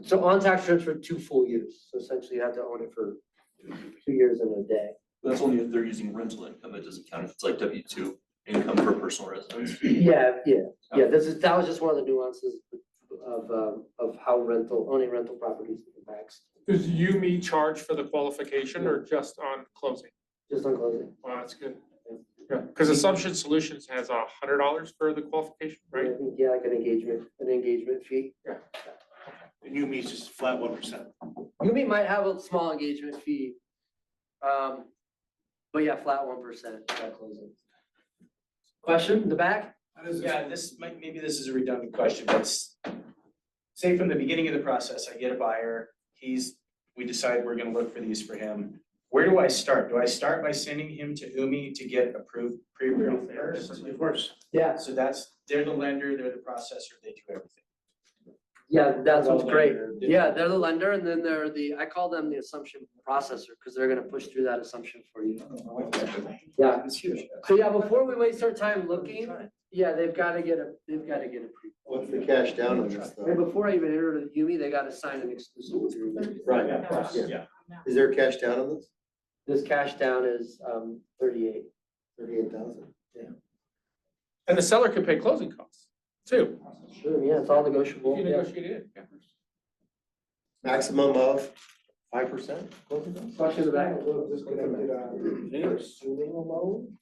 So on tax returns for 2 full years. So essentially you have to own it for 2 years and a day. That's only if they're using rental income. It doesn't count if it's like W-2 income for personal residence. Yeah. That was just one of the nuances of how owning rental properties impacts, Does UME charge for the qualification or just on closing? just on closing. Wow, that's good. Yeah, because Assumption Solutions has $100 for the qualification, I right? think, yeah, like an engagement fee. And you mean just flat 1%? Yumi might have a small engagement fee. But yeah, flat 1% at closing. Question in the back? Yeah, maybe this is a redundant question, but say from the beginning of the process, I get a buyer, we decide we're gonna look for these for him. Where do I start? Do I start by sending him to UMI to get pre-approved first? Of course. Yeah, So they're the lender, they're the processor, they do everything. yeah, that's what's Well, great. lender, Yeah, they're the lender and then I call them the assumption processor because they're gonna push through that assumption for you. Yeah. It's huge. So yeah, before we waste our time looking, yeah, they've gotta get a pre. What's the cash down on this And though? before I even enter the Yumi, they gotta sign an exclusive agreement. Right. Yeah. Is there cash down on this? This cash down is 38. 38,000. And the seller can pay closing costs too. Sure, yeah, it's all negotiable. If you Yeah. negotiate it. Yeah. Maximum of 5%? Question in the back? They're assuming a loan?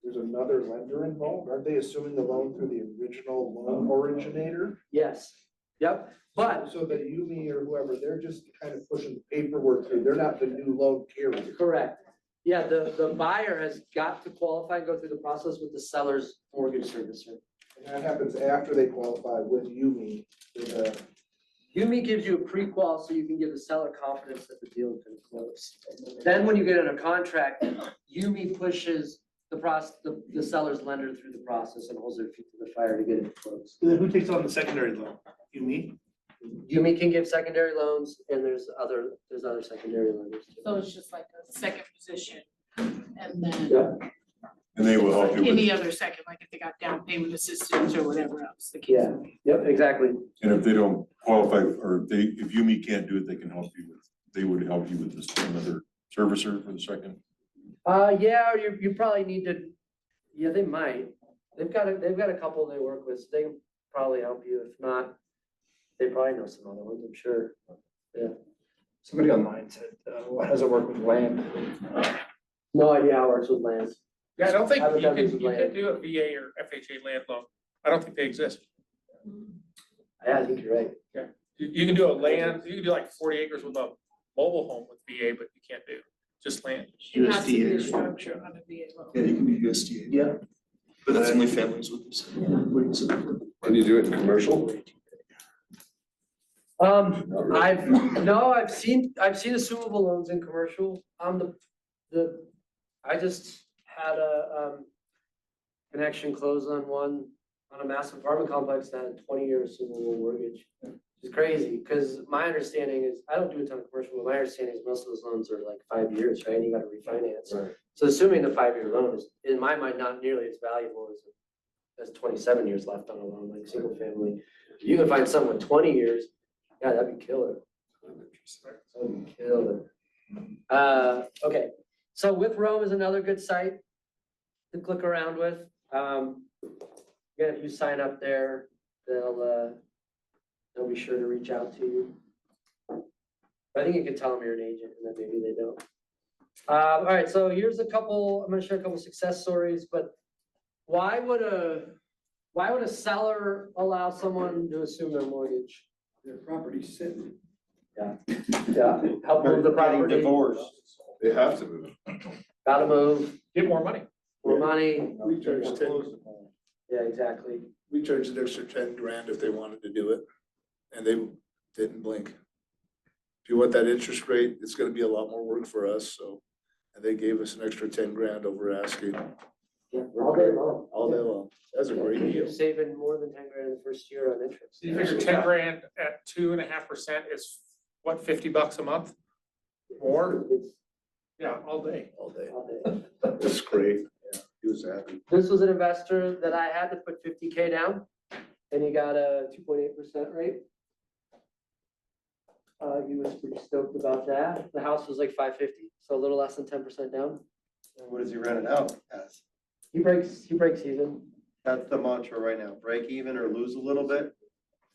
There's another lender involved? Aren't they assuming the loan through the original loan originator? Yes, yep, but, So that Yumi or whoever, they're just kind of pushing the paperwork through. They're not the new loan carrier. correct. Yeah, the buyer has got to qualify, and go through the process with the seller's mortgage servicer. And that happens after they qualify with Yumi. Yumi gives you a pre-qual so you can give the seller confidence that the deal is gonna close. Then when you get in a contract, Yumi pushes the seller's lender through the process and holds their feet to the fire to get it closed. Then who takes on the secondary loan? You, me? Yumi can give secondary loans and there's other secondary lenders too. So it's just like a second position. And then Yeah. And they will help you with, any other second, like if they got down payment assistance or whatever else the case. Yeah, yep, exactly. and if they don't qualify, or if UME can't do it, they can help you with, they would help you with this, another servicer for the second. Yeah, or you probably need to, yeah, they might. They've got a couple they work with, so they can probably help you. If not, they probably know some other ones, I'm sure. Yeah. Somebody online said, how does it work with land? No idea how it works with lands. Yeah, I don't think Have it you done can, as a you land. can do a VA or FHA land loan. I don't think they exist. Yeah, I think you're right. You can do a land, you can do like 40 acres with a mobile home with VA, but you can't do just land. It has to be a USDA. structure on a VA loan. Yeah, you can do USDA. Yeah. But that's only families with this. Can you do it in commercial? I've seen assumable loans in commercial. I just had a, connection close on one, on a massive apartment complex that had 20-year assumable mortgage. It's crazy, because my understanding is, I don't do a ton of commercial, but my understanding is most of those loans are like 5 years, right? And you gotta refinance. Right. So assuming the 5-year loan is, in my mind, not nearly as valuable as 27 years left on a loan, like single family. If you can find someone 20 years, yeah, that'd be killer. That'd be killer. Okay, so With Rome is another good site to click around with. Again, if you sign up there, they'll be sure to reach out to you. I think you can tell them you're an agent, and then maybe they don't. All right, so here's I'm gonna share a couple success stories, but why would a seller allow someone to assume their mortgage? Their property's sitting. Yeah, help move the Getting property, divorced. They have to move. gotta move, Get more money. more money. We charge 10, Yeah, exactly. we charged an extra 10 grand if they wanted to do it, and they didn't blink. If you want that interest rate, it's gonna be a lot more work for us, so, and they gave us an extra 10 grand over asking. Yeah, all day long. All day long. That's a great You're deal. saving more than 10 grand in the first year on interest. You figure 10 grand at 2.5% is what, $50 a month? More? It's Yeah, all day. All day. all day. That's great. Yeah, he was happy. This was an investor that I had to put 50K down, and he got a 2.8% rate. He was pretty stoked about that. The house was like 550, so a little less than 10% down. And what does he rent it out as? He breaks even. That's the mantra right now, break even or lose a little bit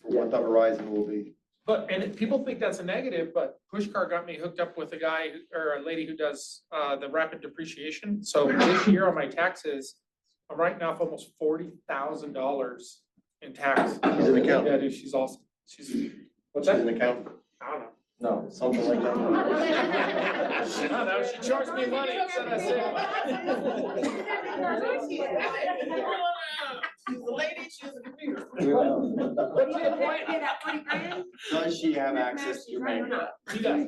for what the horizon will be. And people think that's a negative, but Pushkar got me hooked up with a guy or a lady who does the rapid depreciation. So this year on my taxes, I'm writing off almost $40,000 in tax. She's an accountant. Yeah, dude, she's awesome. What's She's that? an accountant. I don't know. No, something like that. I don't know, she charged me money, so that's She's the lady, she's the computer. What's the point? Does she have access to your bank? She does.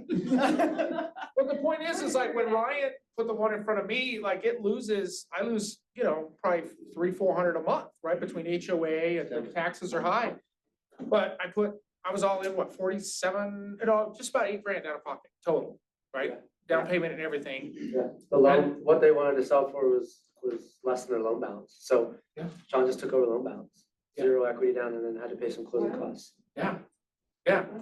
But the point is like when Ryan put the one in front of me, like I lose, probably $300-400 a month, right? Between HOA and the taxes are high. But I was all in, 47, just about 8 grand out of pocket total, right? Down payment and everything. Yeah, the loan, what they wanted to sell for was less than their loan balance. So Yeah. Sean just took over the loan balance, Yeah. 0 equity down, and then had to pay some closing costs. Yeah,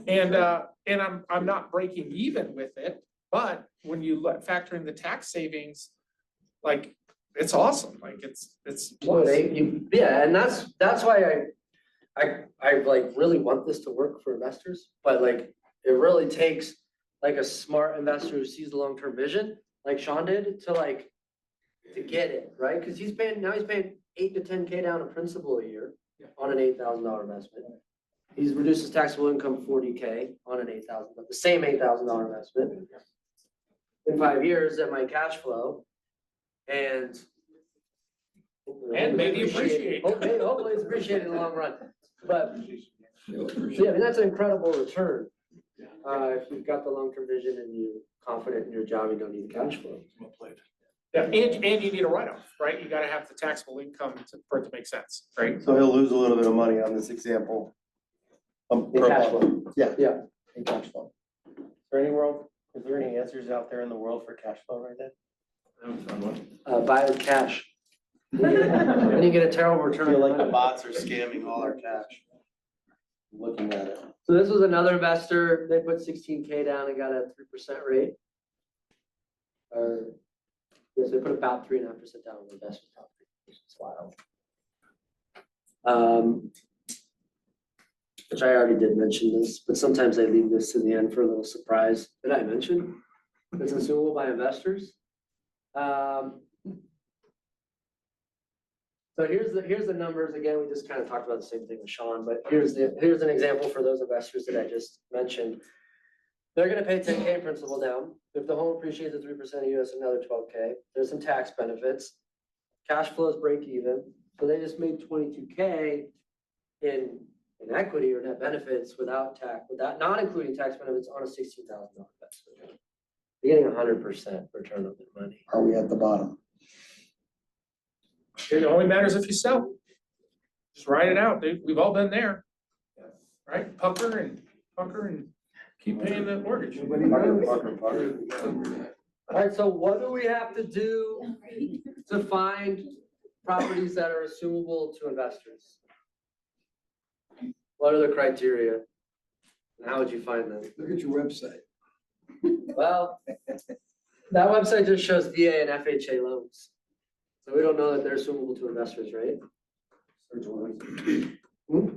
and I'm not breaking even with it, but when you factor in the tax savings, like, it's awesome, like, it's Well, plus. yeah, and that's why I like really want this to work for investors, but like, it really takes like a smart investor who sees the long-term vision, like Sean did, to get it, right? Cause he's paying 8 to 10K down in principal a year on an $8,000 investment. He's reduced his taxable income 40K on an $8,000, but the same $8,000 investment. In 5 years, at my cash flow, and maybe appreciate. Hopefully it's appreciated in the long run, but yeah, I mean, that's an incredible return. If you've got the long-term vision and you're confident in your job, you don't need the cash flow. Yeah, and you need a write-off, right? You gotta have the taxable income for it to make sense, right? So he'll lose a little bit of money on this example. In per cash month. flow. Yeah. Yeah. In cash flow. Is there any answers out there in the world for cash flow right now? Buy with cash. Then you get a terrible I return. feel on like the money. bots are scamming all our cash. Looking at it. So this was another investor, they put 16K down and got a 3% rate. Or, yes, they put about 3.5% down on the investment property, which is wild. Which I already did mention this, but sometimes I leave this to the end for a little surprise. Did I mention it's assumable by investors? So here's the numbers. Again, we just kind of talked about the same thing with Sean, but here's an example for those investors that I just mentioned. They're gonna pay 10K in principal down. If the home appreciates at 3% of US, another 12K. There's some tax benefits. Cash flows break even. So they just made 22K in equity or net benefits without not including tax benefits on a $16,000 investment. You're getting 100% return on their money. Are we at the bottom? It only matters if you sell. Just write it out. We've all been there. Right? Pucker and keep paying the mortgage. All right, so what do we have to do to find properties that are assumable to investors? What are the criteria? And how would you find them? Look at your website. Well, that website just shows VA and FHA loans. So we don't know that they're assumable to investors, right? Search words.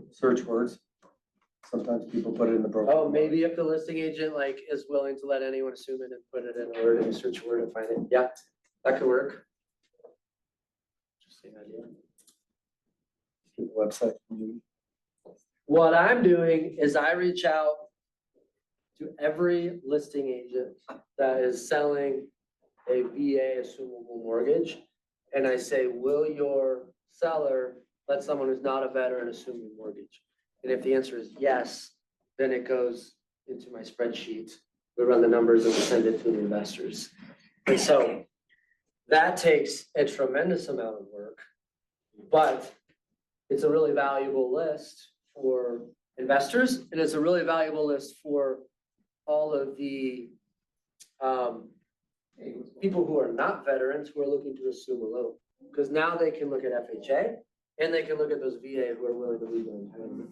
Search words. Sometimes people put it in the broker. Oh, maybe if the listing agent like is willing to let anyone assume it and put it in a word and search word and find it. Yeah, that could work. Interesting idea. Website. What I'm doing is I reach out to every listing agent that is selling a VA assumable mortgage. And I say, will your seller let someone who's not a veteran assume your mortgage? And if the answer is yes, then it goes into my spreadsheet. We run the numbers and we send it to the investors. And so that takes a tremendous amount of work, but it's a really valuable list for investors, and it's a really valuable list for all of the people who are not veterans who are looking to assume a loan. Because now they can look at FHA and they can look at those VA who are willing to leave their entitlement.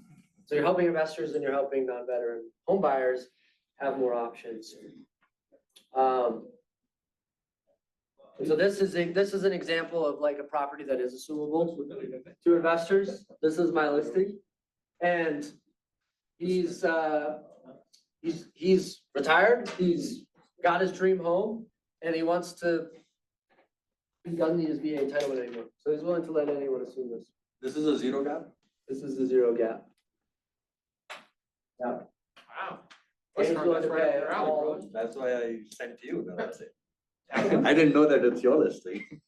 So you're helping investors and you're helping non-veteran home buyers have more options. So this is an example of like a property that is assumable to investors. This is my listing. And he's retired, he's got his dream home, and he doesn't need his VA entitlement anymore. So he's willing to let anyone assume this. This is a zero gap? This is the zero gap. Yeah. Wow. James willing to pay That's right. all- That's why I sent you. I didn't know that it's your listing.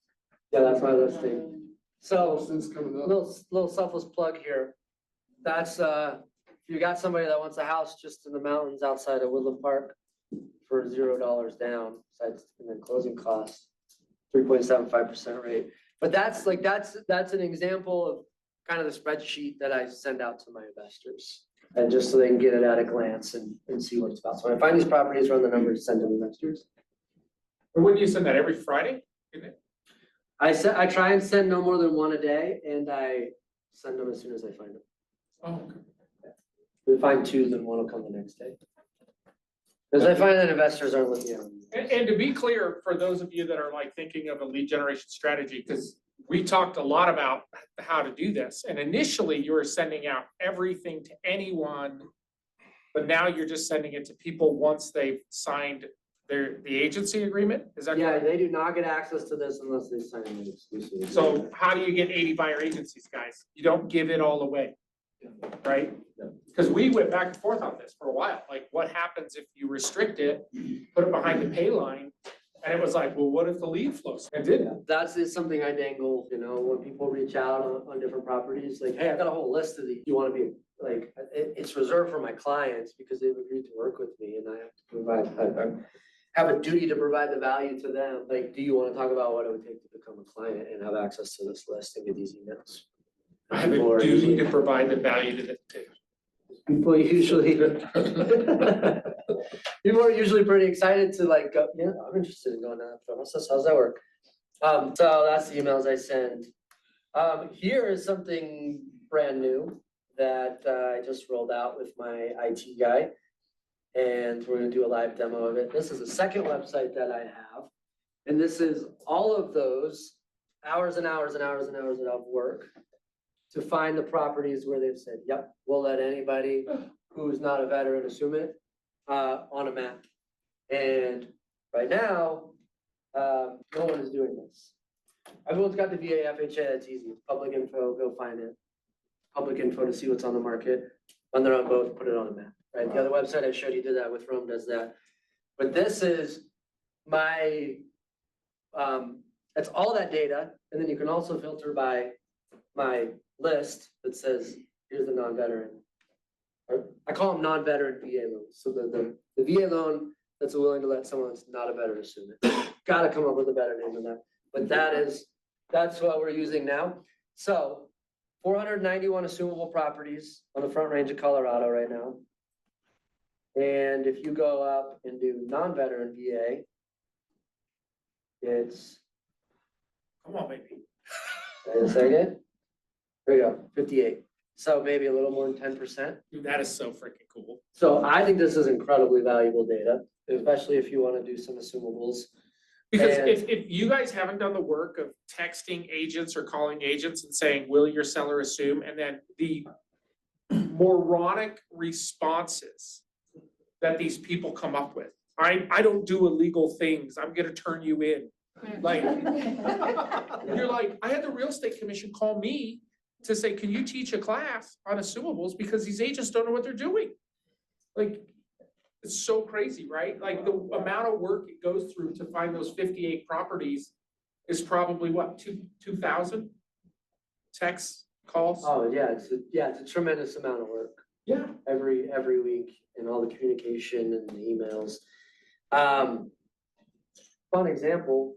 Yeah, that's my listing. So, Since coming up. little selfless plug here. That's, you got somebody that wants a house just in the mountains outside of Woodland Park for $0 down, besides, and then closing costs, 3.75% rate. But that's an example of kind of the spreadsheet that I send out to my investors. And just so they can get it at a glance and see what it's about. So when I find these properties, run the numbers, send them to investors. Or when do you send that? Every Friday? Isn't it? I try and send no more than one a day, and I send them as soon as I find them. Oh, okay. If we find two, then one will come the next day. Because I find that investors aren't looking at them. And to be clear, for those of you that are like thinking of a lead generation strategy, because we talked a lot about how to do this. And initially you were sending out everything to anyone, but now you're just sending it to people once they've signed the agency agreement. Is that Yeah, correct? they do not get access to this unless they sign an exclusive. So how do you get 80 buyer agencies, guys? You don't give it all away, right? Because we went back and forth on this for a while. Like, what happens if you restrict it, put it behind the pay line? And it was like, well, what if the lead flows? It didn't. That's is something I dangle, when people reach out on different properties, like, hey, I've got a whole list of these. You want to be like, it's reserved for my clients because they've agreed to work with me and I have to provide, I have a duty to provide the value to them. Like, do you want to talk about what it would take to become a client and have access to this list and get these emails? I have a duty to provide the value to the. People usually, people are usually pretty excited to like, go, yeah, I'm interested in going down that process. How's that work? So that's the emails I send. Here is something brand new that I just rolled out with my IT guy. And we're gonna do a live demo of it. This is the second website that I have. And this is all of those hours and hours and hours and hours of work to find the properties where they've said, yep, we'll let anybody who's not a veteran assume it on a map. And right now, no one is doing this. Everyone's got the VA FHA, that's easy, public info, go find it. Public info to see what's on the market, when they're on both, put it on a map, right? The other website I showed you did that with Rome does that. But this is my, that's all that data, and then you can also filter by my list that says, here's the non-veteran. Or I call them non-veteran VA loans, so the VA loan that's willing to let someone that's not a veteran assume it. Gotta come up with a better name than that, but that's what we're using now. So 491 assumable properties on the Front Range of Colorado right now. And if you go up and do non-veteran VA, it's, Come on, baby. wait a second. There you go, 58. So maybe a little more than 10%. Dude, that is so freaking cool. So I think this is incredibly valuable data, especially if you want to do some assumables. Because And- if you guys haven't done the work of texting agents or calling agents and saying, will your seller assume? And then the moronic responses that these people come up with. I don't do illegal things. I'm gonna turn you in. Like, you're like, I had the real estate commission call me to say, can you teach a class on assumables? Because these agents don't know what they're doing. Like, it's so crazy, right? Like the amount of work it goes through to find those 58 properties is probably what, 2,000 texts, calls? Oh, yeah, it's a tremendous amount of work Yeah. every week and all the communication and the emails. Fun example.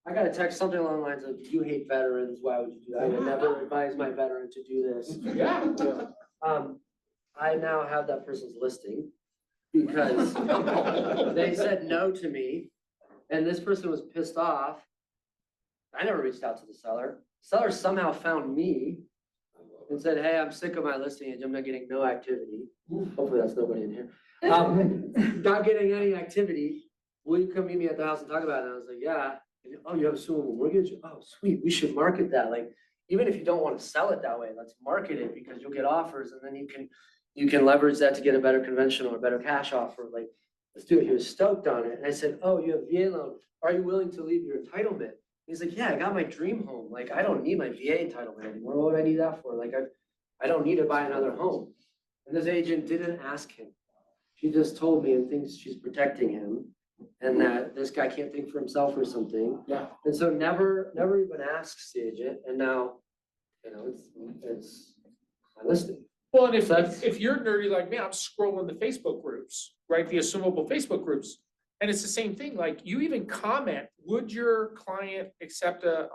I got a text something along the lines of, you hate veterans, why would you do that? I would never advise my veteran to do this. Yeah. I now have that person's listing because they said no to me and this person was pissed off. I never reached out to the seller. Seller somehow found me and said, hey, I'm sick of my listing and I'm not getting no activity. Hopefully that's nobody in here. Not getting any activity. Will you come meet me at the house and talk about it? And I was like, yeah. And, oh, you have a assumable mortgage? Oh, sweet. We should market that. Like, even if you don't want to sell it that way, let's market it because you'll get offers and then you can leverage that to get a better conventional or better cash offer. Like, let's do it. He was stoked on it. And I said, oh, you have VA loan. Are you willing to leave your entitlement? He's like, yeah, I got my dream home. Like, I don't need my VA entitlement anymore. What would I need that for? Like, I don't need to buy another home. And this agent didn't ask him. She just told me and thinks she's protecting him and that this guy can't think for himself or something. Yeah. And so never even asks the agent. And now, you know, it's my listing. Well, and if you're nerdy like me, I'm scrolling the Facebook groups, right? The assumable Facebook groups. And it's the same thing, like you even comment, would your client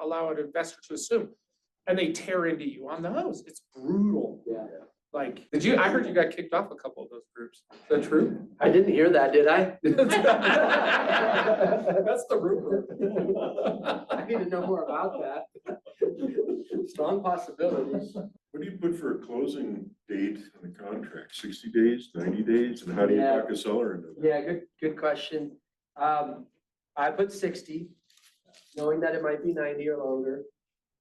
allow an investor to assume? And they tear into you on those. It's brutal. Yeah. Like, I heard you got kicked off a couple of those groups. Is that true? I didn't hear that, did I? That's the rumor. I need to know more about that. Strong possibilities. What do you put for a closing date on the contract? 60 days, 90 days? And how do you Yeah. talk a seller into that? Yeah, good question. I put 60, knowing that it might be 90 or longer,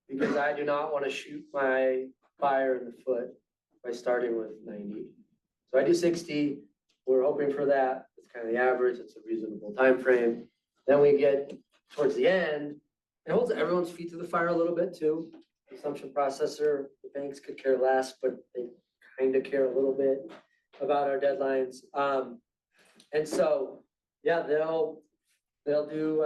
because I do not want to shoot my buyer in the foot by starting with 90. So I do 60. We're hoping for that. It's kind of the average. It's a reasonable time frame. Then we get towards the end. It holds everyone's feet to the fire a little bit too. Assumption processor, the banks could care less, but they kind of care a little bit about our deadlines. And so, yeah, they'll do,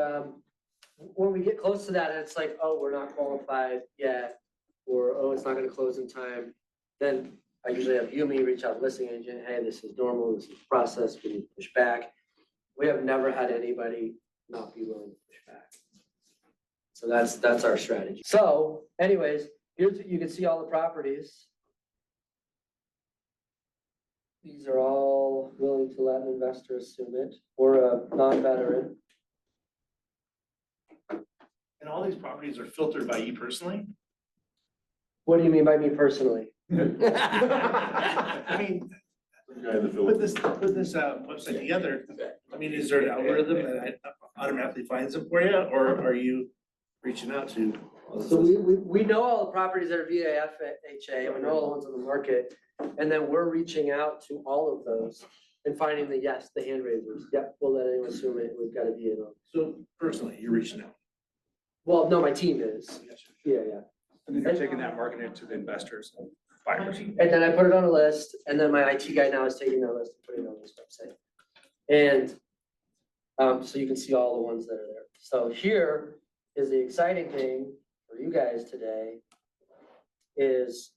when we get close to that, and it's like, oh, we're not qualified yet, or, oh, it's not gonna close in time, then I usually have Yumi reach out to the listing agent, hey, this is normal, this is the process, we need to push back. We have never had anybody not be willing to push back. So that's our strategy. So anyways, here's, you can see all the properties. These are all willing to let an investor assume it, or a non-veteran. And all these properties are filtered by you personally? What do you mean by me personally? I mean, The guy in the put this Philippines. website together, I mean, is there an algorithm that automatically finds them for you, or are you reaching out to? So we know all the properties that are VA FHA, we know all the ones on the market, and then we're reaching out to all of those and finding the hand raisers. Yep, we'll let anyone assume it, we've got a VA loan. So personally, you're reaching out. Well, no, my team is. Yeah, yeah. And then you're taking that marketing to the investors and buyers. And then I put it on a list, and then my IT guy now is taking that list and putting it on this website. And so you can see all the ones that are there. So here is the exciting thing for you guys today is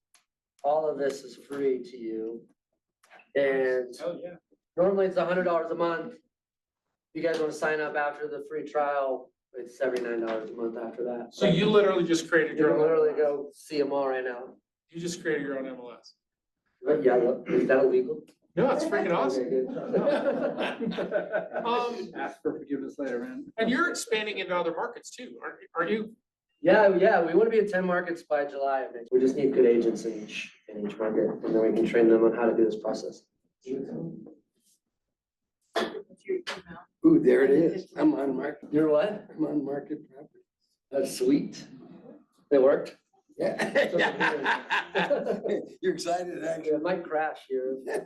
all of this is free to you. And Hell, yeah. normally it's $100 a month. If you guys want to sign up after the free trial, it's $79 a month after that. So you literally just created You your can own, literally go see them all right now. you just created your own MLS. But yeah, look, is that illegal? No, it's freaking awesome. Okay, good. Ask for forgiveness later, man. And you're expanding into other markets too, are you? Yeah, we want to be in 10 markets by July of next. We just need good agents in each market, and then we can train them on how to do this process. What's your email? Ooh, there it is. I'm on market, You're what? I'm on market property. That's sweet. It worked? Yeah. You're excited, actually. It might crash here. Yeah,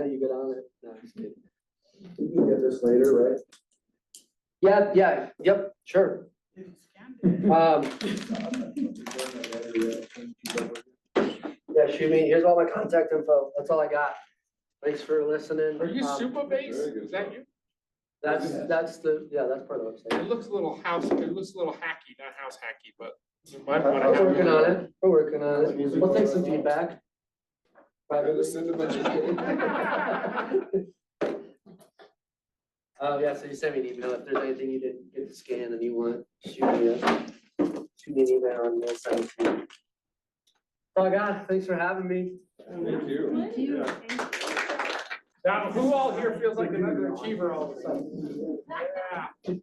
you get on it. No, I'm just kidding. You can get this later, right? Yep, sure. Yeah, shoot me. Here's all my contact info. That's all I got. Thanks for listening. Are you super base? Is that you? That's part of the website. It looks a little hacky, not house hacky, but. We're working on it. We're working on it. We'll take some feedback. Privately. Yeah, so you send me an email. If there's anything you didn't get to scan and you want, shoot me an email and we'll send it to you. That's all I got. Thanks for having me. Thank you. Thank you. Now, who all here feels like an underachiever all of a sudden? Yeah.